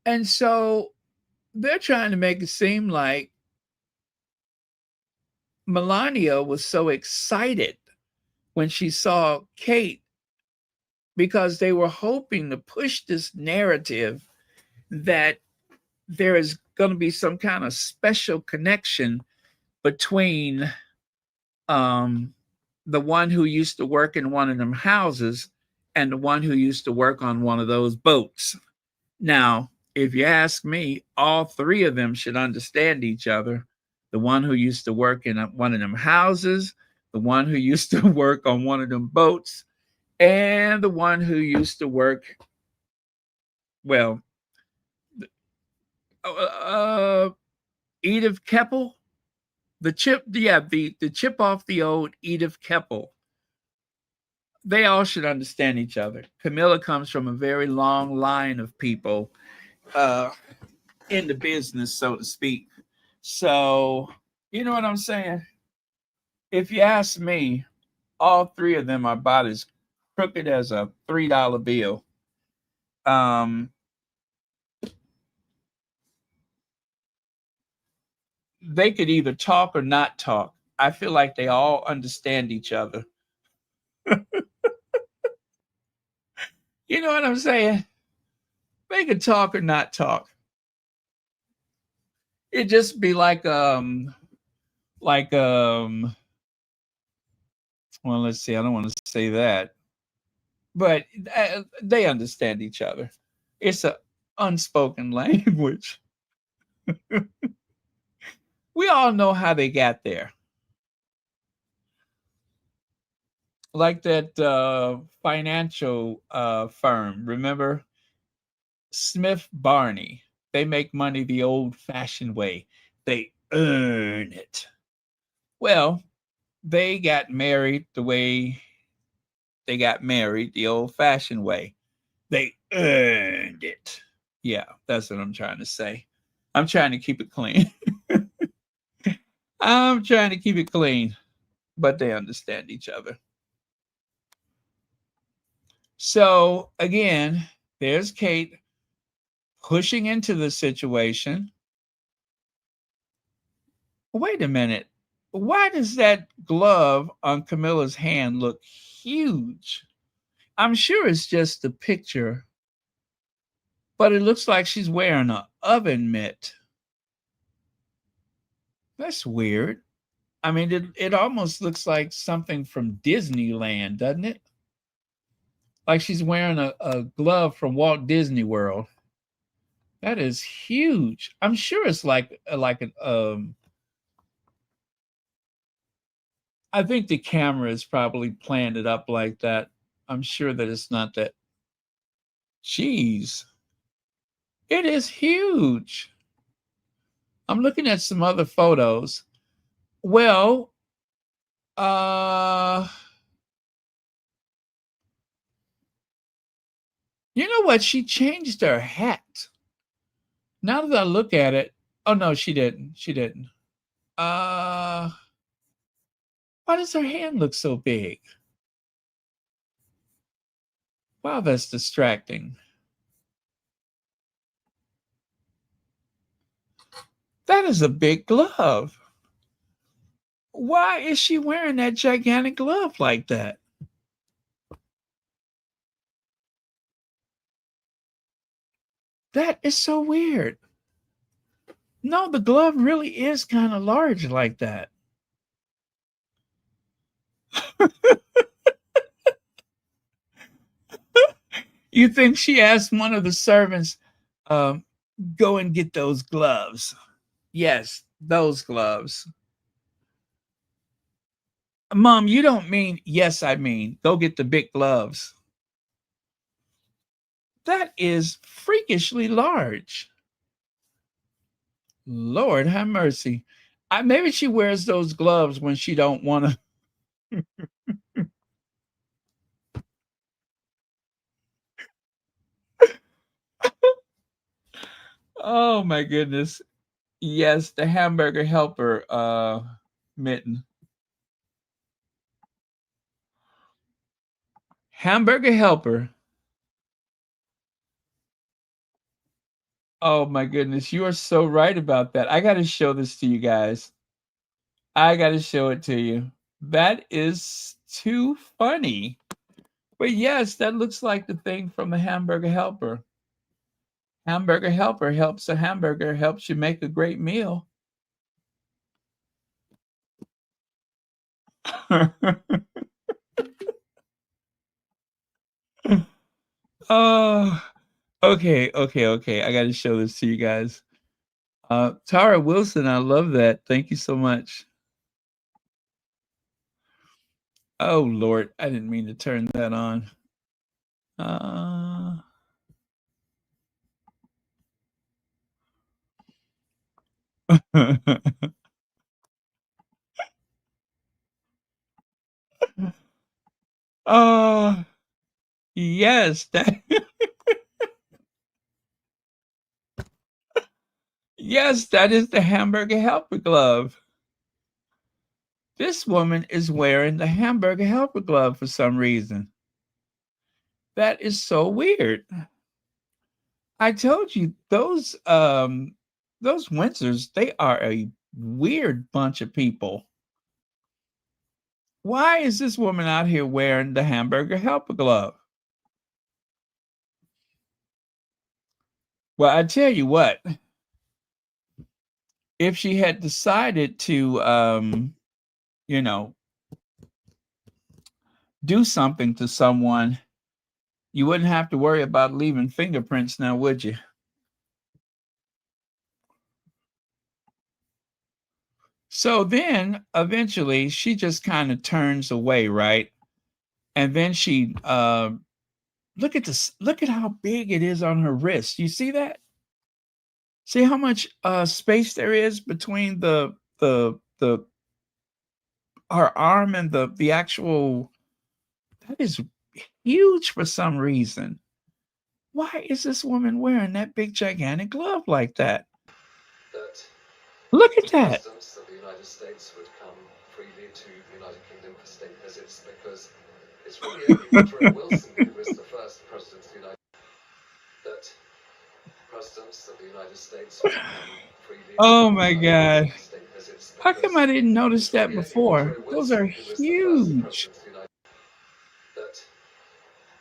And so they're trying to make it seem like Melania was so excited when she saw Kate because they were hoping to push this narrative that there is going to be some kind of special connection between um, the one who used to work in one of them houses and the one who used to work on one of those boats. Now, if you ask me, all three of them should understand each other. The one who used to work in one of them houses, the one who used to work on one of them boats, and the one who used to work, well, uh, Edith Keppel, the chip off the old Edith Keppel. They all should understand each other. Camilla comes from a very long line of people uh, in the business, so to speak. So, you know what I'm saying? If you ask me, all three of them are about as crooked as a $3 bill. Um, they could either talk or not talk. I feel like they all understand each other. You know what I'm saying? They could talk or not talk. It'd just be like well, let's see, I don't want to say that, but they understand each other. It's an unspoken language. We all know how they got there. Like that financial firm, remember? Smith Barney. They make money the old fashioned way, they earn it. Well, they got married the way they got married, the old fashioned way. They earned it. Yeah, that's what I'm trying to say. I'm trying to keep it clean. I'm trying to keep it clean, but they understand each other. So again, there's Kate pushing into the situation. Wait a minute. Why does that glove on Camilla's hand look huge? I'm sure it's just the picture, but it looks like she's wearing an oven mitt. That's weird. I mean, it almost looks like something from Disneyland, doesn't it? Like she's wearing a glove from Walt Disney World. That is huge. I'm sure it's like an I think the camera is probably planned it up like that. I'm sure that it's not that. Jeez, it is huge. I'm looking at some other photos. Well, uh, you know what? She changed her hat. Now that I look at it, oh no, she didn't. She didn't. Uh, why does her hand look so big? Wow, that's distracting. That is a big glove. Why is she wearing that gigantic glove like that? That is so weird. No, the glove really is kind of large like that. You think she asked one of the servants, um, go and get those gloves? Yes, those gloves. Mom, you don't mean, yes, I mean, go get the big gloves. That is freakishly large. Lord have mercy. Maybe she wears those gloves when she don't want to. Oh my goodness. Yes, the hamburger helper mitten. Hamburger helper. Oh my goodness, you are so right about that. I got to show this to you guys. I got to show it to you. That is too funny. But yes, that looks like the thing from the hamburger helper. Hamburger helper helps a hamburger, helps you make a great meal. Oh, okay. I got to show this to you guys. Tara Wilson, I love that. Thank you so much. Oh Lord, I didn't mean to turn that on. Uh, oh yes, that yes, that is the hamburger helper glove. This woman is wearing the hamburger helper glove for some reason. That is so weird. I told you those Windsors, they are a weird bunch of people. Why is this woman out here wearing the hamburger helper glove? Well, I tell you what, if she had decided to you know, do something to someone, you wouldn't have to worry about leaving fingerprints now, would you? So then eventually she just kind of turns away, right? And then she look at this, look at how big it is on her wrist. You see that? See how much space there is between the her arm and the actual, that is huge for some reason. Why is this woman wearing that big gigantic glove like that? That Look at that. presidents of the United States would come freely to the United Kingdom for state visits because it's really only Woodrow Wilson who was the first president of the United that presidents of the United States would come freely to Oh the my United Kingdom God. for state visits. it's How come because I didn't notice it's that really only before? Woodrow Those Wilson are who was the first huge. president of the United that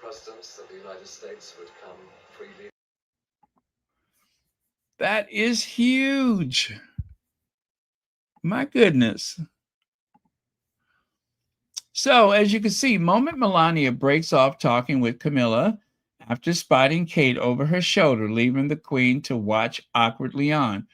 presidents of the United States would come freely. That is huge. My goodness. So, as you can see, moment Melania breaks off talking with Camilla after spotting Kate over her shoulder, leaving the Queen to watch awkwardly on.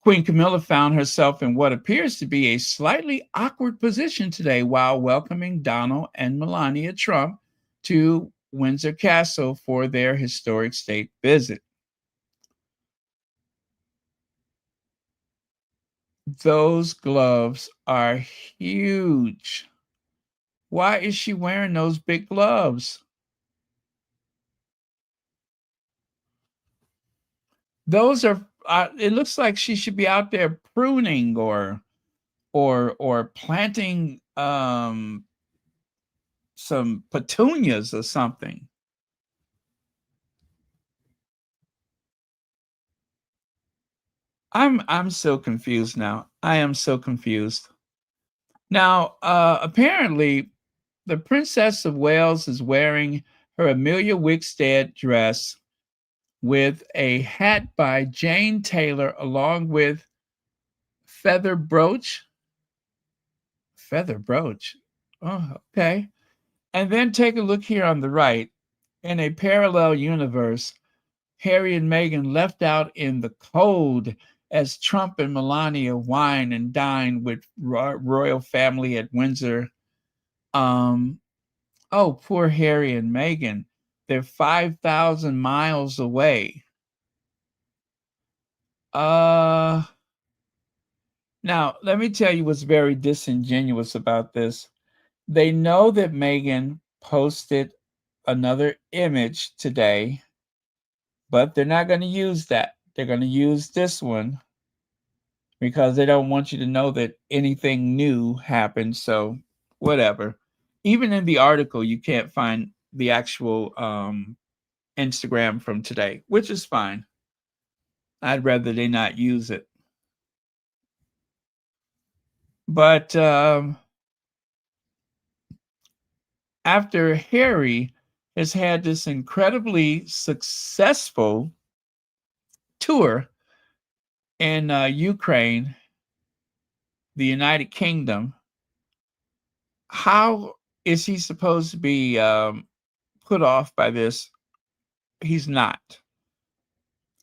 Queen Camilla found herself in what appears to be a slightly awkward position today while welcoming Donald and Melania Trump to Windsor Castle for their historic state visit. Those gloves are huge. Why is she wearing those big gloves? Those are it looks like she should be out there pruning or planting some petunias or something. I'm so confused now. I am so confused. Now, apparently the Princess of Wales is wearing her Amelia Wickstead dress with a hat by Jane Taylor along with feather brooch. Feather brooch. Oh, okay. And then take a look here on the right. In a parallel universe, Harry and Meghan left out in the cold as Trump and Melania wine and dine with royal family at Windsor. Um, oh, poor Harry and Meghan. They're 5,000 miles away. Uh, Now, let me tell you what's very disingenuous about this. They know that Meghan posted another image today, but they're not going to use that. They're going to use this one because they don't want you to know that anything new happened. So, whatever. Even in the article, you can't find the actual Instagram from today, which is fine. I'd rather they not use it. But after Harry has had this incredibly successful tour in Ukraine, the United Kingdom, how is he supposed to be put off by this? He's not.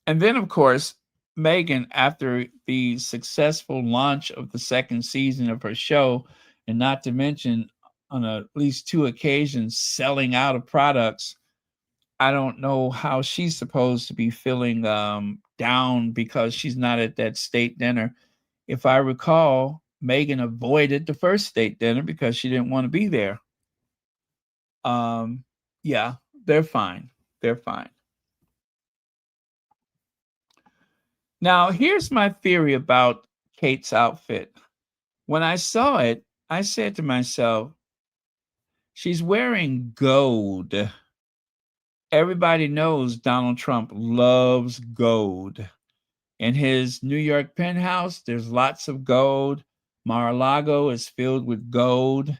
And then, of course, Meghan, after the successful launch of the second season of her show, and not to mention on at least two occasions selling out of products, I don't know how she's supposed to be feeling down because she's not at that state dinner. If I recall, Meghan avoided the first state dinner because she didn't want to be there. Yeah, they're fine. They're fine. Now, here's my theory about Kate's outfit. When I saw it, I said to myself, she's wearing gold. Everybody knows Donald Trump loves gold. In his New York penthouse, there's lots of gold. Mar-a-Lago is filled with gold.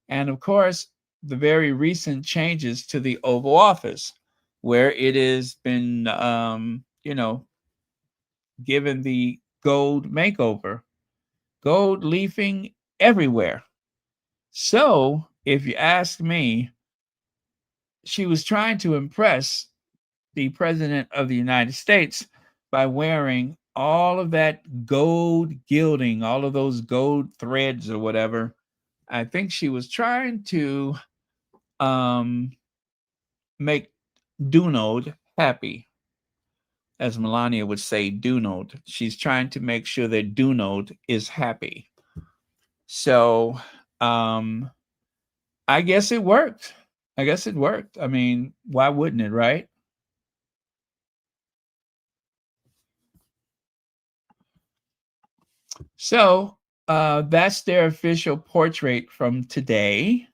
And of course, the very recent changes to the Oval Office, where it has been, given the gold makeover, gold leafing everywhere. So, if you ask me, she was trying to impress the President of the United States by wearing all of that gold gilding, all of those gold threads or whatever. I think she was trying to make Donald happy, as Melania would say, Donald. She's trying to make sure that Donald is happy. So I guess it worked. I guess it worked. I mean, why wouldn't it, right? So that's their official portrait from today.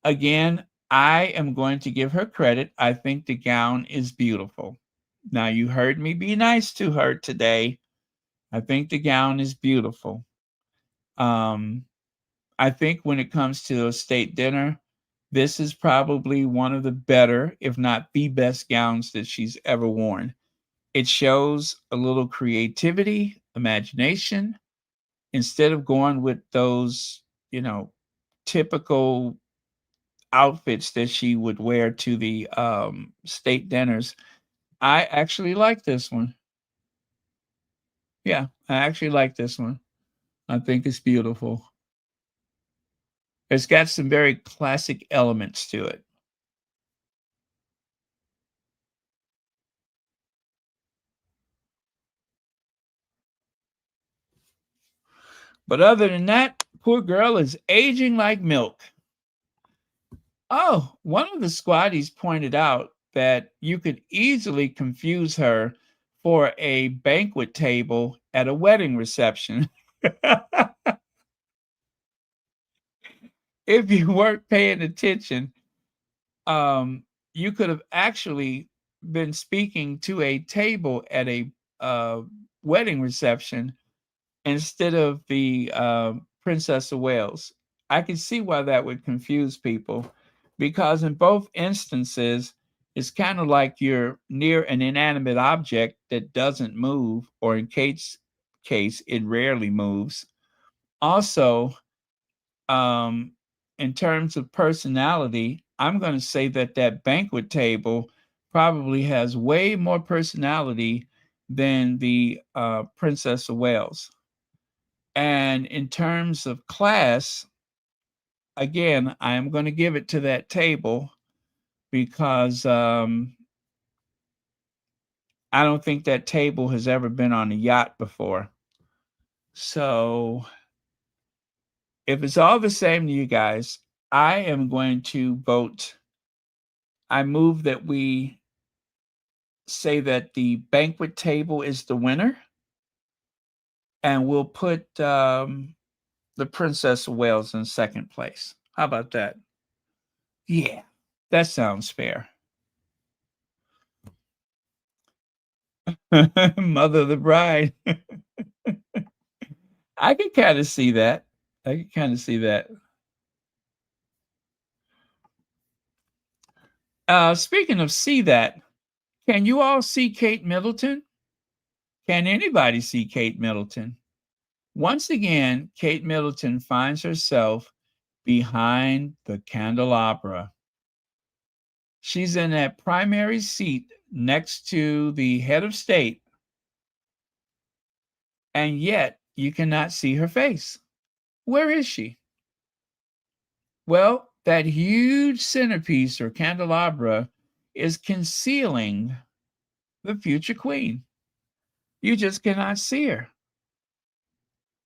Again, I am going to give her credit. I think the gown is beautiful. Now, you heard me be nice to her today. I think the gown is beautiful. Um, I think when it comes to a state dinner, this is probably one of the better, if not the best gowns that she's ever worn. It shows a little creativity, imagination, instead of going with those, typical outfits that she would wear to the state dinners. I actually like this one. Yeah, I actually like this one. I think it's beautiful. It's got some very classic elements to it. But other than that, poor girl is aging like milk. Oh, one of the squatties pointed out that you could easily confuse her for a banquet table at a wedding reception. If you weren't paying attention, um, you could have actually been speaking to a table at a wedding reception instead of the Princess of Wales. I can see why that would confuse people because in both instances, it's kind of like you're near an inanimate object that doesn't move, or in Kate's case, it rarely moves. Also, um, in terms of personality, I'm going to say that that banquet table probably has way more personality than the Princess of Wales. And in terms of class, again, I am going to give it to that table because I don't think that table has ever been on a yacht before. So if it's all the same to you guys, I am going to vote. I move that we say that the banquet table is the winner, and we'll put the Princess of Wales in second place. How about that? Yeah, that sounds fair. Mother of the bride. I can kind of see that. I can kind of see that. Speaking of see that, can you all see Kate Middleton? Can anybody see Kate Middleton? Once again, Kate Middleton finds herself behind the candelabra. She's in that primary seat next to the head of state, and yet you cannot see her face. Where is she? Well, that huge centerpiece or candelabra is concealing the future queen. You just cannot see her.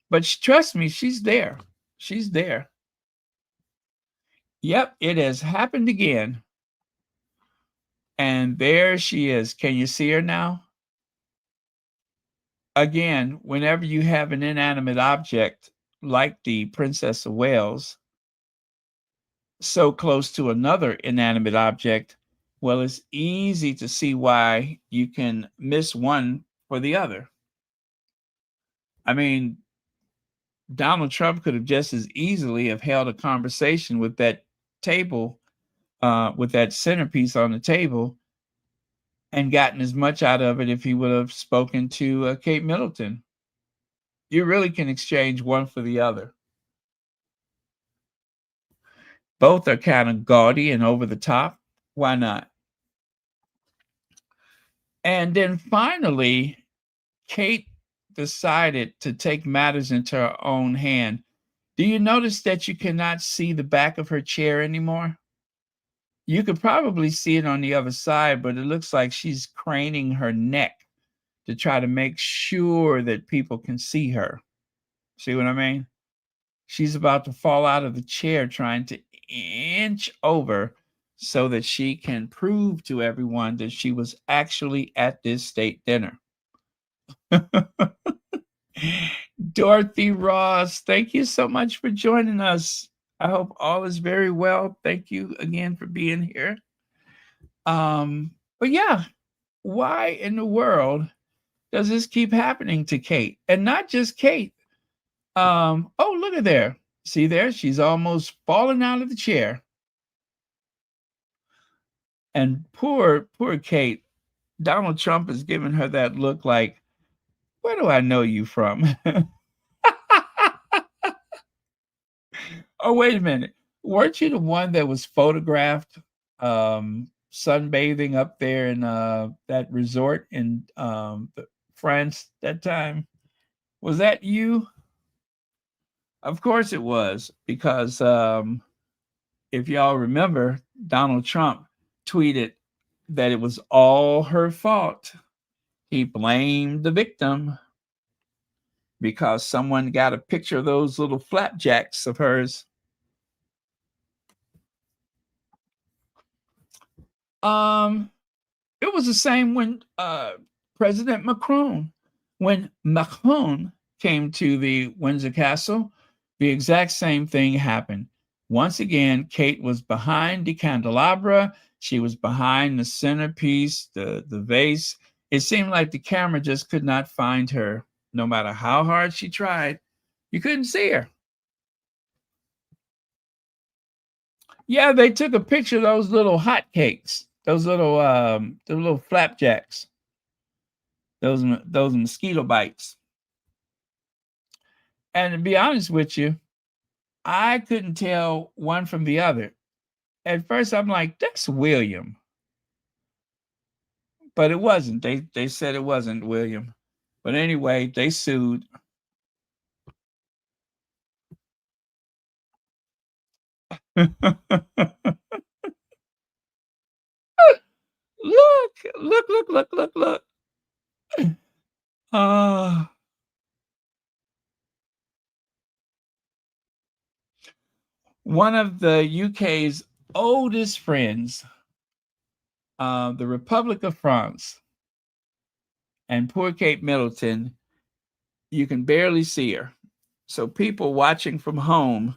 But trust me, she's there. She's there. Yep, it has happened again. And there she is. Can you see her now? Again, whenever you have an inanimate object like the Princess of Wales so close to another inanimate object, well, it's easy to see why you can miss one for the other. I mean, Donald Trump could have just as easily have held a conversation with that table, with that centerpiece on the table, and gotten as much out of it if he would have spoken to Kate Middleton. You really can exchange one for the other. Both are kind of gaudy and over the top. Why not? And then finally, Kate decided to take matters into her own hand. Do you notice that you cannot see the back of her chair anymore? You could probably see it on the other side, but it looks like she's craning her neck to try to make sure that people can see her. See what I mean? She's about to fall out of the chair trying to inch over so that she can prove to everyone that she was actually at this state dinner. Dorothy Ross, thank you so much for joining us. I hope all is very well. Thank you again for being here. But yeah, why in the world does this keep happening to Kate? And not just Kate. Oh, look at there. See there? She's almost falling out of the chair. And poor Kate, Donald Trump is giving her that look like, where do I know you from? Oh, wait a minute. Weren't you the one that was photographed sunbathing up there in that resort in France that time? Was that you? Of course it was, because if y'all remember, Donald Trump tweeted that it was all her fault. He blamed the victim because someone got a picture of those little flapjacks of hers. It was the same when President Macron, when Macron came to the Windsor Castle, the exact same thing happened. Once again, Kate was behind the candelabra. She was behind the centerpiece, the vase. It seemed like the camera just could not find her, no matter how hard she tried. You couldn't see her. Yeah, they took a picture of those little hot cakes, those little flapjacks, those mosquito bites. And to be honest with you, I couldn't tell one from the other. At first, I'm like, that's William, but it wasn't. They said it wasn't William. But anyway, they sued. Look. Uh, one of the UK's oldest friends, the Republic of France, and poor Kate Middleton, you can barely see her. So people watching from home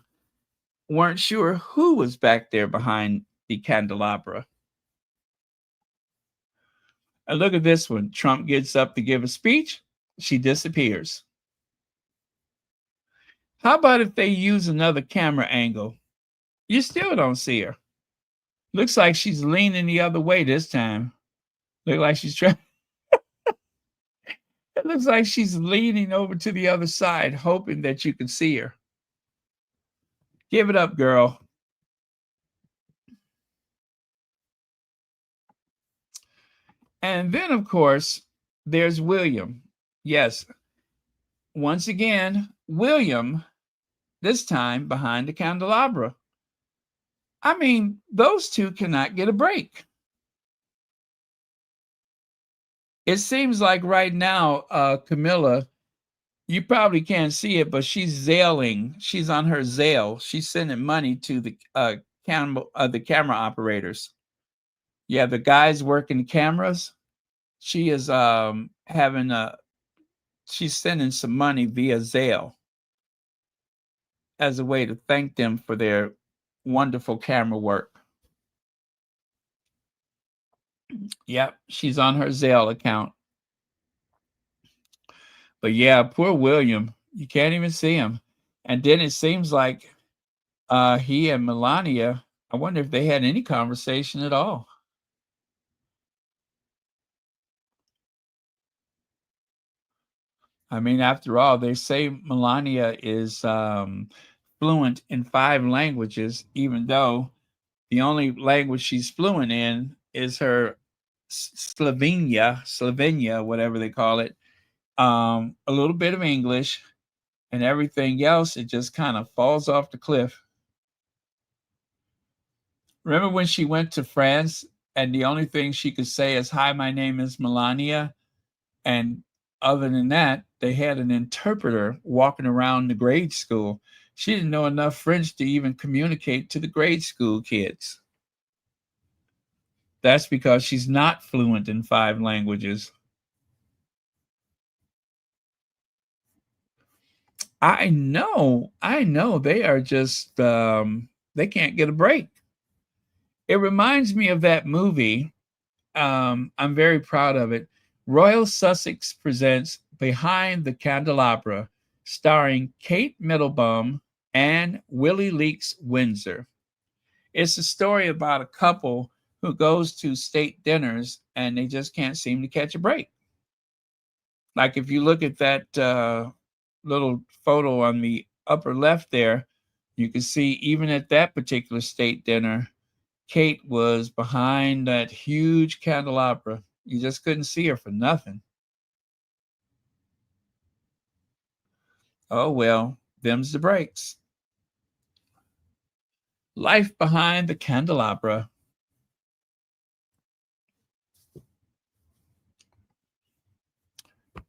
weren't sure who was back there behind the candelabra. And look at this one. Trump gets up to give a speech. She disappears. How about if they use another camera angle? You still don't see her. Looks like she's leaning the other way this time. Look like she's trying. It looks like she's leaning over to the other side, hoping that you can see her. Give it up, girl. And then, of course, there's William. Yes, once again, William, this time behind the candelabra. I mean, those two cannot get a break. It seems like right now, Camilla, you probably can't see it, but she's zailing. She's on her Zelle. She's sending money to the camera operators. Yeah, the guys working cameras. She is she's sending some money via Zelle as a way to thank them for their wonderful camera work. Yep, she's on her Zelle account. But yeah, poor William, you can't even see him. And then it seems like he and Melania, I wonder if they had any conversation at all. I mean, after all, they say Melania is fluent in 5 languages, even though the only language she's fluent in is her Slovenia, whatever they call it. A little bit of English, and everything else, it just kind of falls off the cliff. Remember when she went to France and the only thing she could say is, "Hi, my name is Melania." And other than that, they had an interpreter walking around the grade school. She didn't know enough French to even communicate to the grade school kids. That's because she's not fluent in 5 languages. I know. They are just, they can't get a break. It reminds me of that movie. I'm very proud of it. Royal Sussex presents Behind the Candelabra, starring Kate Middleton and Willie Leakes Windsor. It's a story about a couple who goes to state dinners and they just can't seem to catch a break. Like if you look at that little photo on the upper left there, you can see even at that particular state dinner, Kate was behind that huge candelabra. You just couldn't see her for nothing. Oh well, them's the breaks. Life behind the candelabra.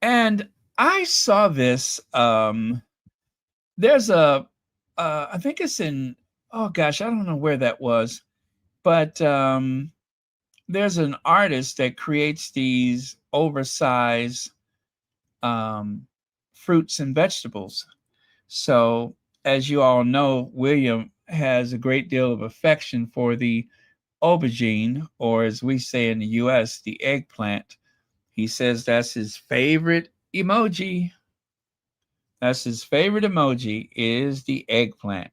And I saw this. There's I think it's in, oh gosh, I don't know where that was, but there's an artist that creates these oversized fruits and vegetables. So, as you all know, William has a great deal of affection for the aubergine, or as we say in the US, the eggplant. He says that's his favorite emoji. That's his favorite emoji is the eggplant.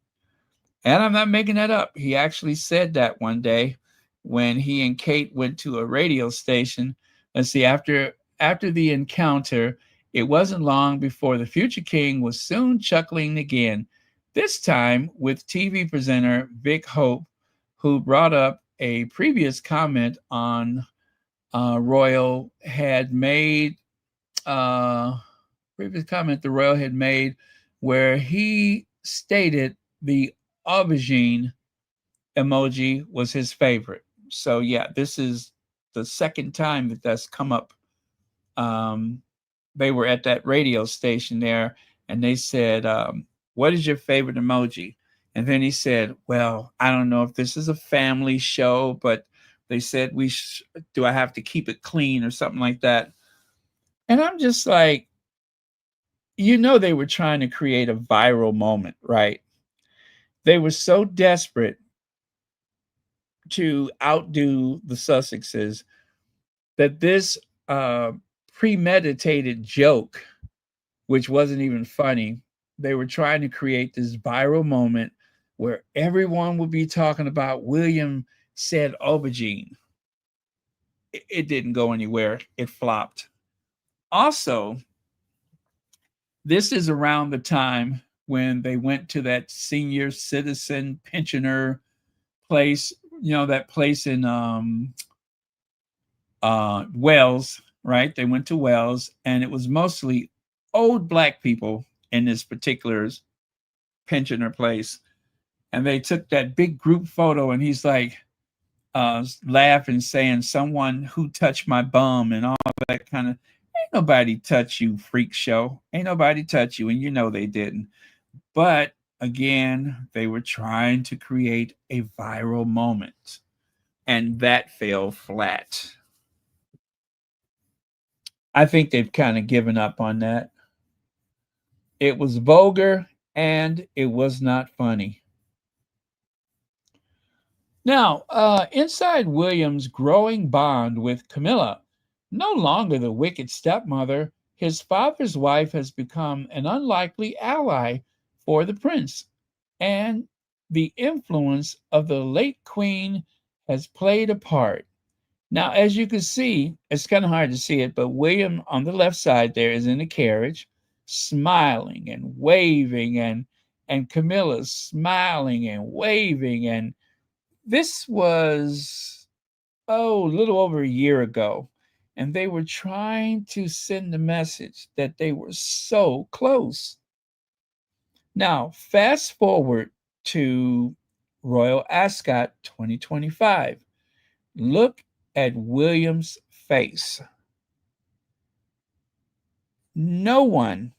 And I'm not making that up. He actually said that one day when he and Kate went to a radio station. Let's see, after the encounter, it wasn't long before the future king was soon chuckling again, this time with TV presenter Vic Hope, who brought up a previous comment on Royal had made, previous comment the Royal had made, where he stated the aubergine emoji was his favorite. So yeah, this is the second time that that's come up. They were at that radio station there, and they said, "What is your favorite emoji?" And then he said, "Well, I don't know if this is a family show, but they said do I have to keep it clean or something like that?" And I'm just like, they were trying to create a viral moment, right? They were so desperate to outdo the Sussexes that this premeditated joke, which wasn't even funny, they were trying to create this viral moment where everyone would be talking about William said aubergine. It didn't go anywhere. It flopped. Also, this is around the time when they went to that senior citizen pensioner place, that place in Wales, right? They went to Wales, and it was mostly old Black people in this particular pensioner place. And they took that big group photo, and he's like laughing, saying, "Someone who touched my bum," and all that kind of. Ain't nobody touch you, freak show. Ain't nobody touch you, and they didn't. But again, they were trying to create a viral moment, and that fell flat. I think they've kind of given up on that. It was vulgar and it was not funny. Now, inside William's growing bond with Camilla, no longer the wicked stepmother, his father's wife has become an unlikely ally for the prince, and the influence of the late queen has played a part. Now, as you can see, it's kind of hard to see it, but William on the left side there is in a carriage, smiling and waving, and Camilla's smiling and waving. And this was, a little over a year ago. And they were trying to send the message that they were so close. Now, fast forward to Royal Ascot 2025. Look at William's face. No one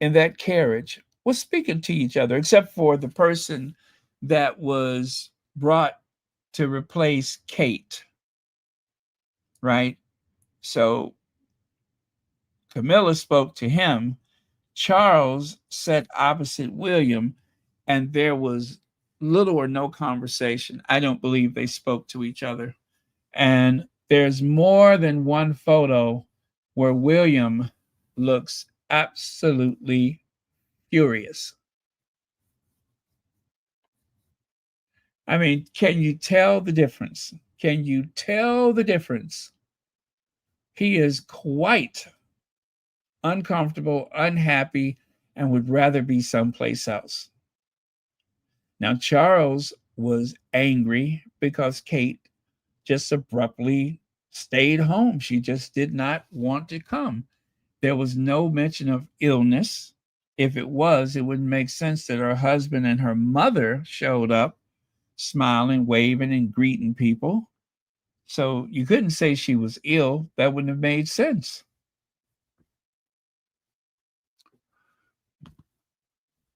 in that carriage was speaking to each other except for the person that was brought to replace Kate, right? So Camilla spoke to him. Charles sat opposite William, and there was little or no conversation. I don't believe they spoke to each other. And there's more than one photo where William looks absolutely furious. I mean, can you tell the difference? Can you tell the difference? He is quite uncomfortable, unhappy, and would rather be someplace else. Now, Charles was angry because Kate just abruptly stayed home. She just did not want to come. There was no mention of illness. If it was, it wouldn't make sense that her husband and her mother showed up smiling, waving, and greeting people. So you couldn't say she was ill. That wouldn't have made sense.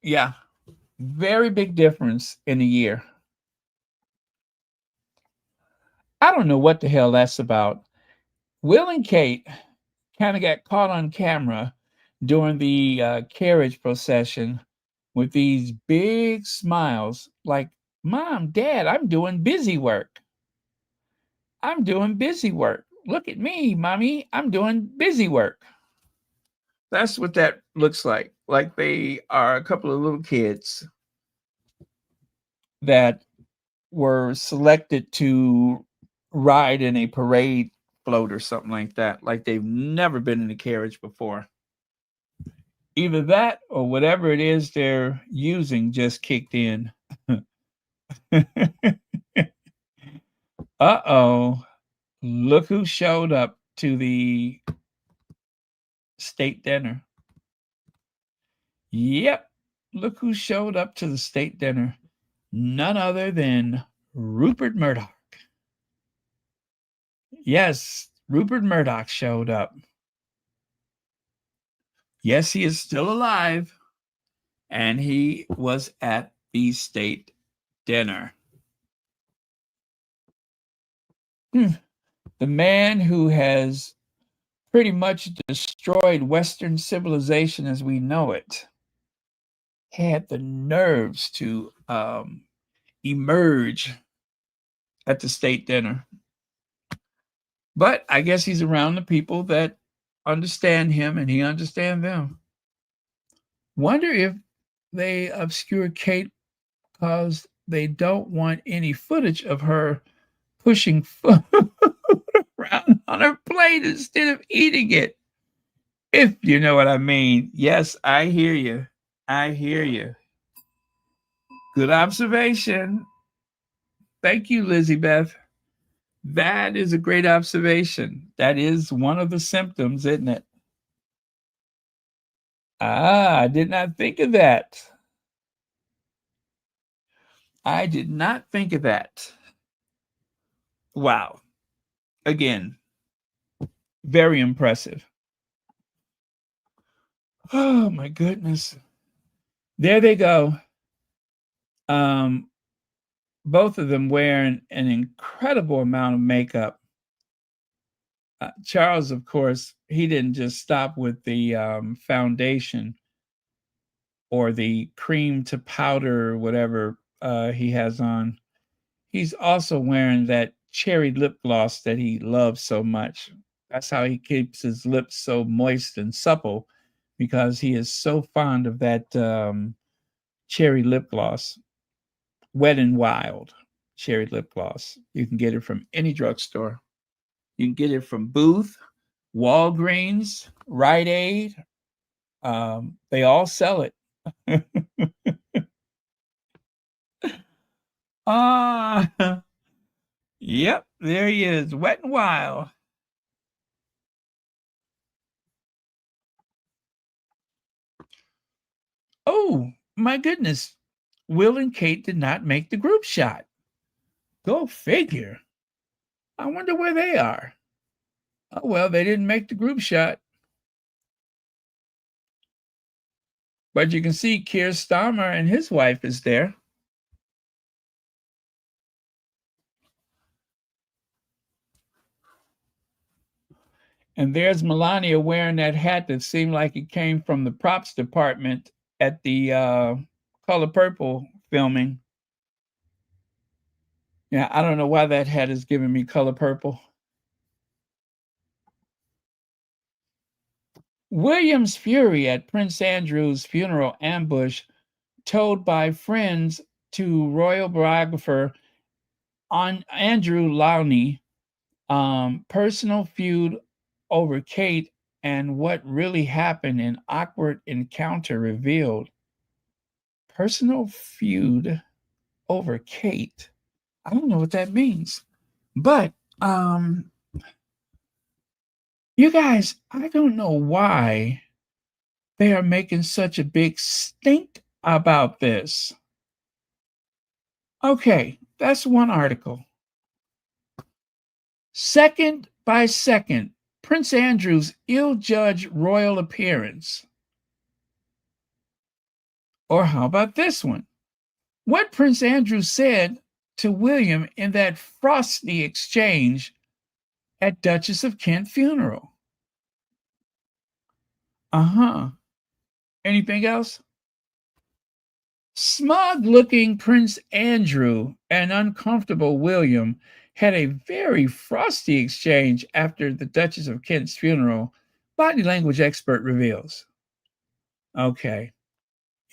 Yeah, very big difference in a year. I don't know what the hell that's about. Will and Kate kind of got caught on camera during the carriage procession with these big smiles like, Mom, Dad, I'm doing busy work. I'm doing busy work. Look at me, Mommy. I'm doing busy work. That's what that looks like. Like they are a couple of little kids that were selected to ride in a parade float or something like that. Like they've never been in a carriage before. Either that or whatever it is they're using just kicked in. Uh-oh. Look who showed up to the state dinner. Yep. Look who showed up to the state dinner. None other than Rupert Murdoch. Yes, Rupert Murdoch showed up. Yes, he is still alive. And he was at the state dinner. The man who has pretty much destroyed Western civilization as we know it had the nerves to emerge at the state dinner. But I guess he's around the people that understand him and he understands them. Wonder if they obscure Kate because they don't want any footage of her pushing food around on her plate instead of eating it. If you know what I mean. Yes, I hear you. I hear you. Good observation. Thank you, Lizzie Beth. That is a great observation. That is one of the symptoms, isn't it? Ah, I did not think of that. I did not think of that. Wow. Again, very impressive. Oh my goodness. There they go. Um, both of them wearing an incredible amount of makeup. Charles, of course, he didn't just stop with the foundation or the cream to powder or whatever he has on. He's also wearing that cherry lip gloss that he loves so much. That's how he keeps his lips so moist and supple because he is so fond of that cherry lip gloss. Wet and Wild cherry lip gloss. You can get it from any drugstore. You can get it from Booth, Walgreens, Rite Aid. They all sell it. Ah, yep, there he is, Wet and Wild. Oh, my goodness. Will and Kate did not make the group shot. Go figure. I wonder where they are. Oh, well, they didn't make the group shot. But you can see Keir Starmer and his wife is there. And there's Melania wearing that hat that seemed like it came from the props department at the Color Purple filming. Yeah, I don't know why that hat is giving me Color Purple. William's fury at Prince Andrew's funeral ambush, told by friends to royal biographer on Andrew Lowney, personal feud over Kate and what really happened in awkward encounter revealed. Personal feud over Kate. I don't know what that means. But you guys, I don't know why they are making such a big stink about this. Okay, that's one article. Second by second, Prince Andrew's ill-judged royal appearance. Or how about this one? What Prince Andrew said to William in that frosty exchange at Duchess of Kent funeral. Anything else? Smug-looking Prince Andrew and uncomfortable William had a very frosty exchange after the Duchess of Kent's funeral, body language expert reveals. Okay.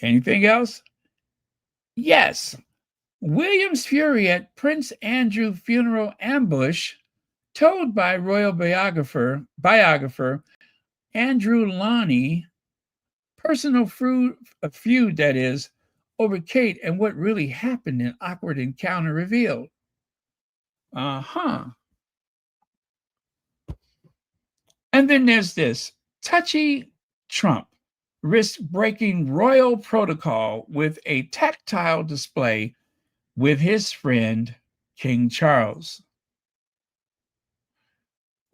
Anything else? Yes. William's fury at Prince Andrew funeral ambush, told by royal biographer Andrew Lowney, personal feud that is, over Kate and what really happened in awkward encounter revealed. And then there's this touchy Trump risks breaking royal protocol with a tactile display with his friend King Charles.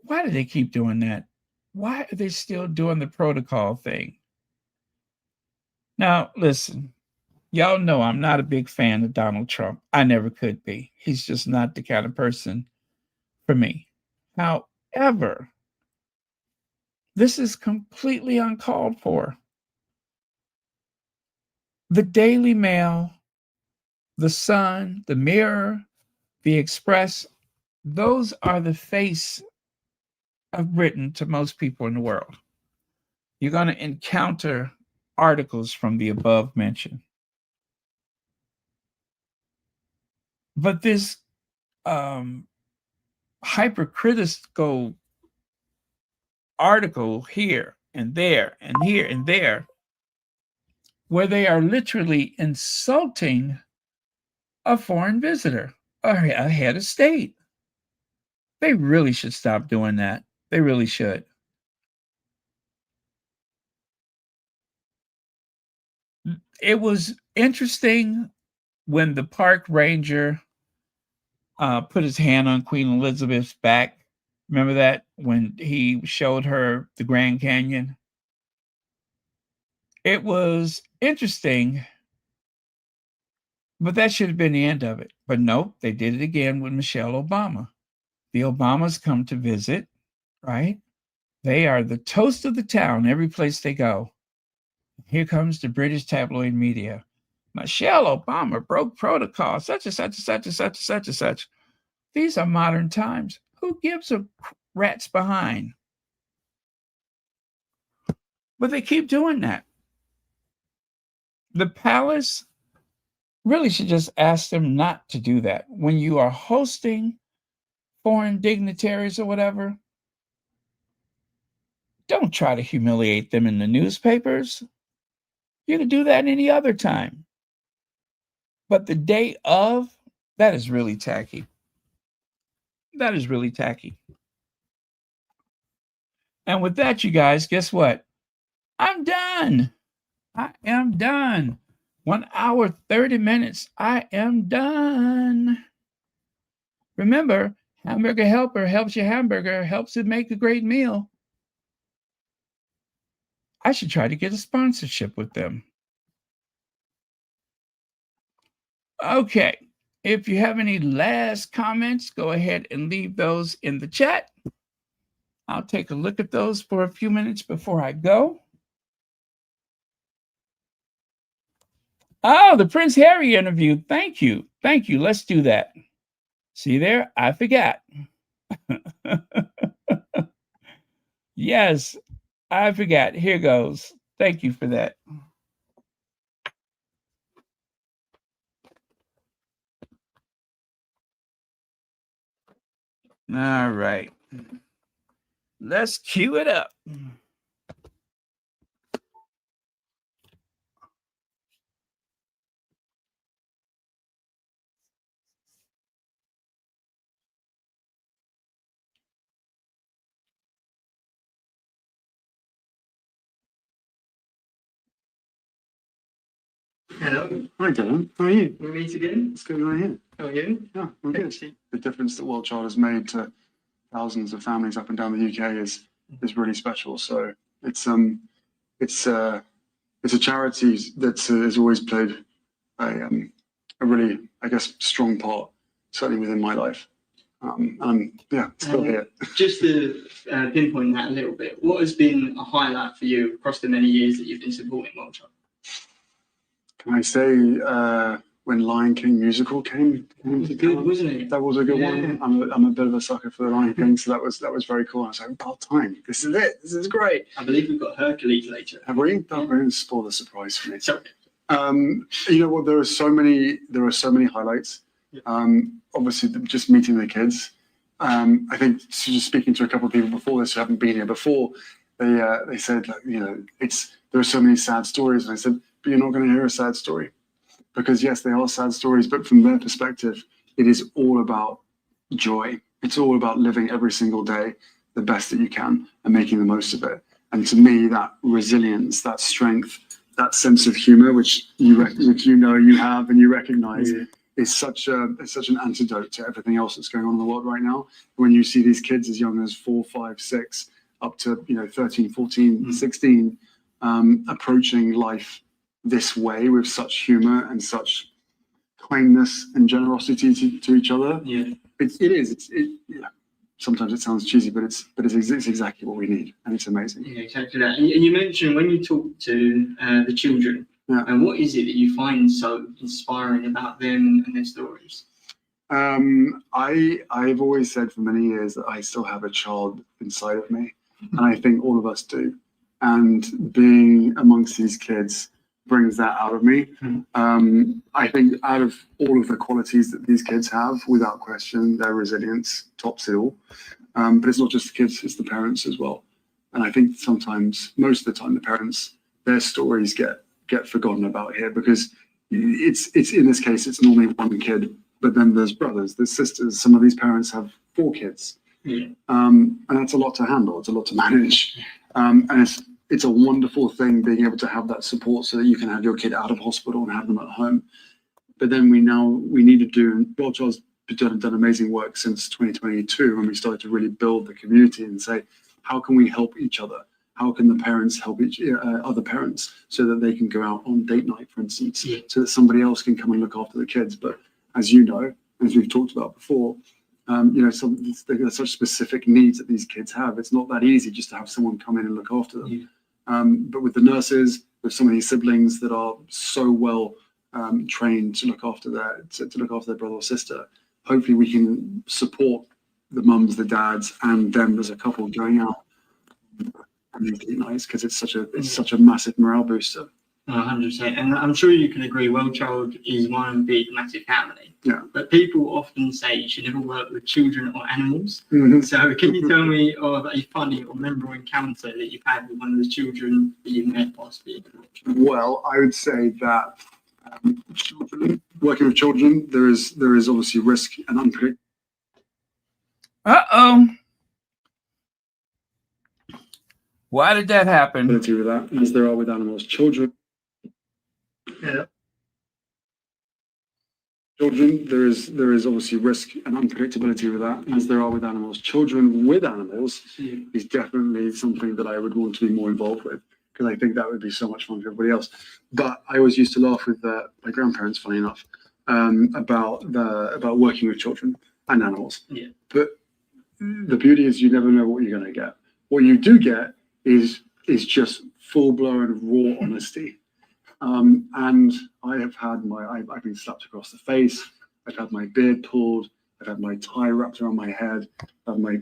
Why do they keep doing that? Why are they still doing the protocol thing? Now, listen, y'all know I'm not a big fan of Donald Trump. I never could be. He's just not the kind of person for me. However, this is completely uncalled for. The Daily Mail, the Sun, the Mirror, the Express, those are the face of Britain to most people in the world. You're going to encounter articles from the above mentioned. But this hypercritical article here and there and here and there, where they are literally insulting a foreign visitor, a head of state. They really should stop doing that. They really should. It was interesting when the park ranger put his hand on Queen Elizabeth's back. Remember that? When he showed her the Grand Canyon? It was interesting, but that should have been the end of it. But nope, they did it again with Michelle Obama. The Obamas come to visit, right? They are the toast of the town every place they go. Here comes the British tabloid media. Michelle Obama broke protocol, such and such and such and such and such and such. These are modern times. Who gives a rat's behind? But they keep doing that. The palace really should just ask them not to do that. When you are hosting foreign dignitaries or whatever, don't try to humiliate them in the newspapers. You can do that any other time. But the day of, that is really tacky. That is really tacky. And with that, you guys, guess what? I'm done. I am done. 1 hour, 30 minutes. I am done. Remember, Hamburger Helper helps your hamburger, helps it make a great meal. I should try to get a sponsorship with them. Okay. If you have any last comments, go ahead and leave those in the chat. I'll take a look at those for a few minutes before I go. Oh, the Prince Harry interview. Thank you. Thank you. Let's do that. See there? I forgot. Yes. I forgot. Here goes. Thank you for that. All right. Let's cue it up. Hello. Hi, Dylan. How are you? We meet again. What's going on here? How are you? Yeah, I'm good. The difference that World Child has made to thousands of families up and down the UK is really special. So it's it's a charity that has always played a really, I guess, strong part, certainly within my life. And yeah, still here. Just to pinpoint that a little bit, what has been a highlight for you across the many years that you've been supporting World Child? Can I say when Lion King musical came to good, wasn't it? That was a good one. I'm a bit of a sucker for the Lion King, so that was very cool. I was like, about time. This is it. This is great. I believe we've got Hercules later. Have we? Don't spoil the surprise for me. Sorry. You know what? There are so many highlights. Obviously, just meeting the kids. I think just speaking to a couple of people before this who haven't been here before, they said, like, you know, there are so many sad stories, and I said, but you're not going to hear a sad story, because yes, they are sad stories, but from their perspective, it is all about joy. It's all about living every single day the best that you can and making the most of it. And to me, that resilience, that strength, that sense of humor, which you know you have and you recognize, is such an antidote to everything else that's going on in the world right now. When you see these kids as young as 4, 5, 6, up to 13, 14, 16, approaching life this way with such humor and such kindness and generosity to each other. Yeah, it is. Sometimes it sounds cheesy, but it's exactly what we need, and it's amazing. Yeah, exactly that. And you mentioned when you talk to the children, and what is it that you find so inspiring about them and their stories? I've always said for many years that I still have a child inside of me, and I think all of us do. And being amongst these kids brings that out of me. I think out of all of the qualities that these kids have, without question, their resilience tops it all. But it's not just the kids, it's the parents as well. And I think sometimes, most of the time, the parents, their stories get forgotten about here, because it's in this case, it's normally one kid, but then there's brothers, there's sisters. Some of these parents have 4 kids. And that's a lot to handle, it's a lot to manage. And it's a wonderful thing being able to have that support so that you can have your kid out of hospital and have them at home. But then we need to do, World Child's done amazing work since 2022, when we started to really build the community and say, how can we help each other? How can the parents help other parents so that they can go out on date night, for instance, so that somebody else can come and look after the kids? But as you know, as we've talked about before, there's such specific needs that these kids have. It's not that easy just to have someone come in and look after them. But with the nurses, with some of these siblings that are so well trained to look after their brother or sister, hopefully we can support the mums, the dads, and them as a couple going out and making it nice, because it's such a massive morale booster. 100%, and I'm sure you can agree. World Child is one big, massive family. Yeah. But people often say you should never work with children or animals. So, can you tell me of a funny or memorable encounter that you've had with one of the children that you met possibly? Well, I would say that working with children, there is obviously risk and unpredictability. Why did that happen? With that, as there are with animals, children. Yeah. Children, there is obviously risk and unpredictability with that, as there are with animals. Children with animals is definitely something that I would want to be more involved with, because I think that would be so much fun for everybody else. But I always used to laugh with my grandparents, funny enough, about working with children and animals. Yeah. But the beauty is you never know what you're going to get. What you do get is just full-blown raw honesty. And I have had I've been slapped across the face. I've had my beard pulled. I've had my tie wrapped around my head. I've had my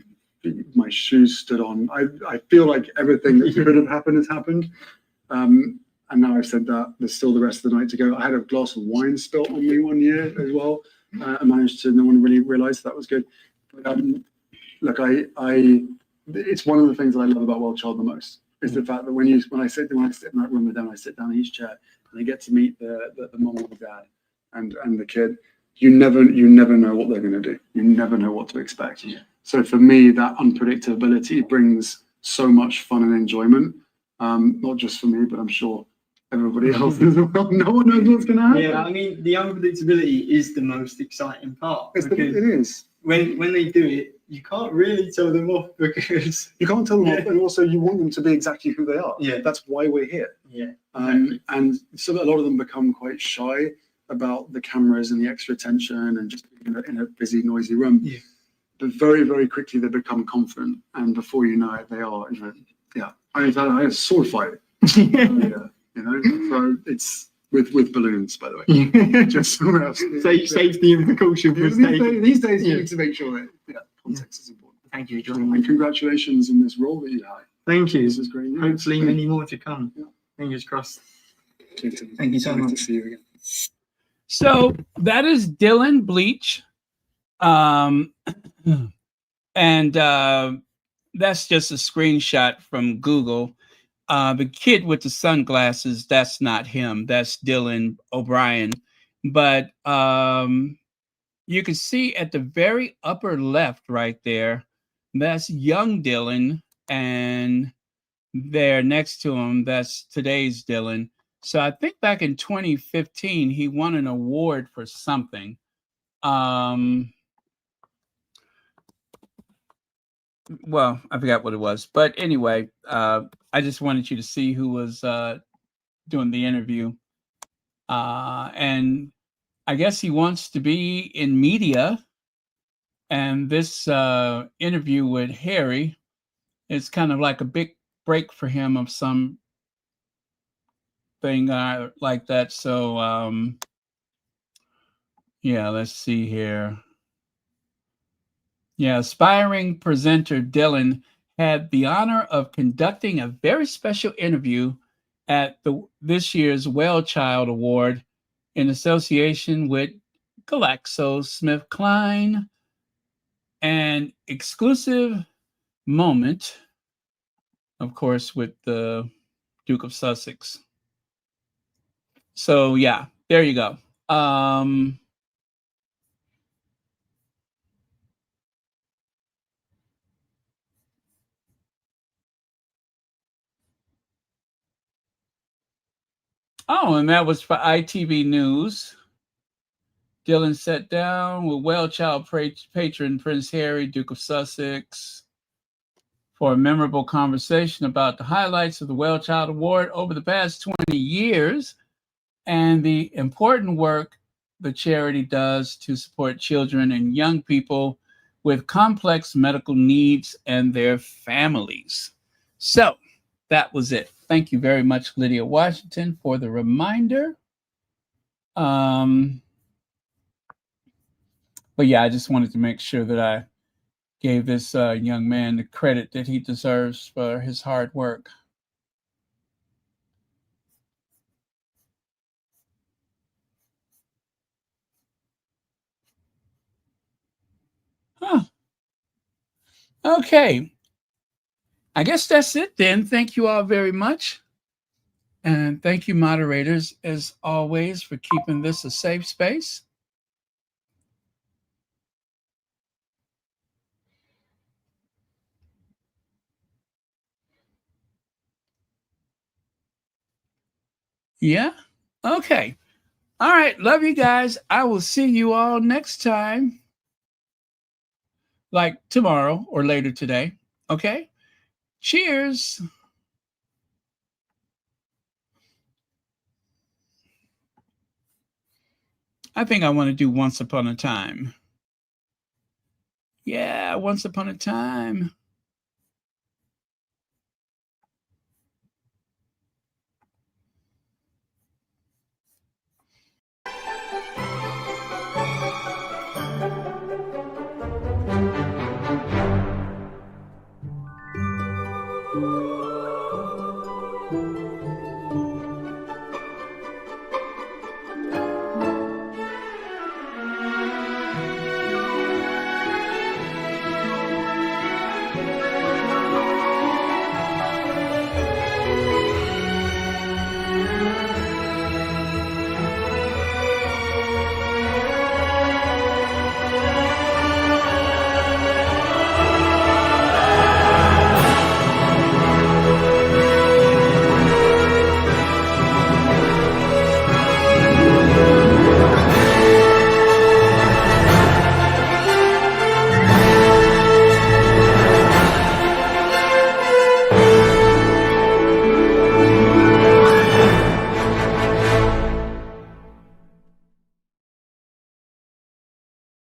my shoes stood on. I feel like everything that could have happened has happened. And now I've said that, there's still the rest of the night to go. I had a glass of wine spilt on me one year as well. I managed to, no one really realized that was good. But, look, it's one of the things that I love about World Child the most, is the fact that when I sit in that room with them, I sit down in each chair and I get to meet the mom or the dad and the kid. You never know what they're going to do. You never know what to expect. Yeah. So for me, that unpredictability brings so much fun and enjoyment. Not just for me, but I'm sure everybody else as well. No one knows what's going to happen. Yeah, I mean, the unpredictability is the most exciting part. It is. When they do it, you can't really tell them off, because you can't tell them off, and also you want them to be exactly who they are. Yeah, that's why we're here. Yeah, exactly. And so a lot of them become quite shy about the cameras and the extra attention and just being in a busy, noisy room. Yeah. But very, very quickly they become confident, and before you know it, they are. Yeah. I had a sword fight. Yeah. So it's with balloons, by the way. Just somewhere else. Safety and precaution was taken. These days, you need to make sure that context is important. Thank you, John. And congratulations on this role that you had. Thank you. This is great news. Hopefully, many more to come. Yeah. Fingers crossed. Thank you so much. To see you again. So that is Dylan Bleach. And that's just a screenshot from Google. The kid with the sunglasses, that's not him. That's Dylan O'Brien. But you can see at the very upper left right there, that's young Dylan. And there next to him, that's today's Dylan. So I think back in 2015, he won an award for something. Well, I forgot what it was. But anyway, I just wanted you to see who was doing the interview. And I guess he wants to be in media. And this interview with Harry is kind of like a big break for him of some thing like that. So, yeah, let's see here. Yeah, aspiring presenter Dylan had the honor of conducting a very special interview at this year's Well Child Award in association with GlaxoSmithKline, an exclusive moment, of course, with the Duke of Sussex. So, yeah, there you go. Oh, and that was for ITV News. Dylan sat down with Well Child patron Prince Harry, Duke of Sussex, for a memorable conversation about the highlights of the Well Child Award over the past 20 years and the important work the charity does to support children and young people with complex medical needs and their families. So that was it. Thank you very much, Lydia Washington, for the reminder. But yeah, I just wanted to make sure that I gave this young man the credit that he deserves for his hard work. Huh. Okay. I guess that's it then. Thank you all very much. And thank you, moderators, as always, for keeping this a safe space. Yeah? Okay. All right. Love you guys. I will see you all next time. Like tomorrow or later today. Okay? Cheers. I think I want to do Once Upon a Time. Yeah, Once Upon a Time.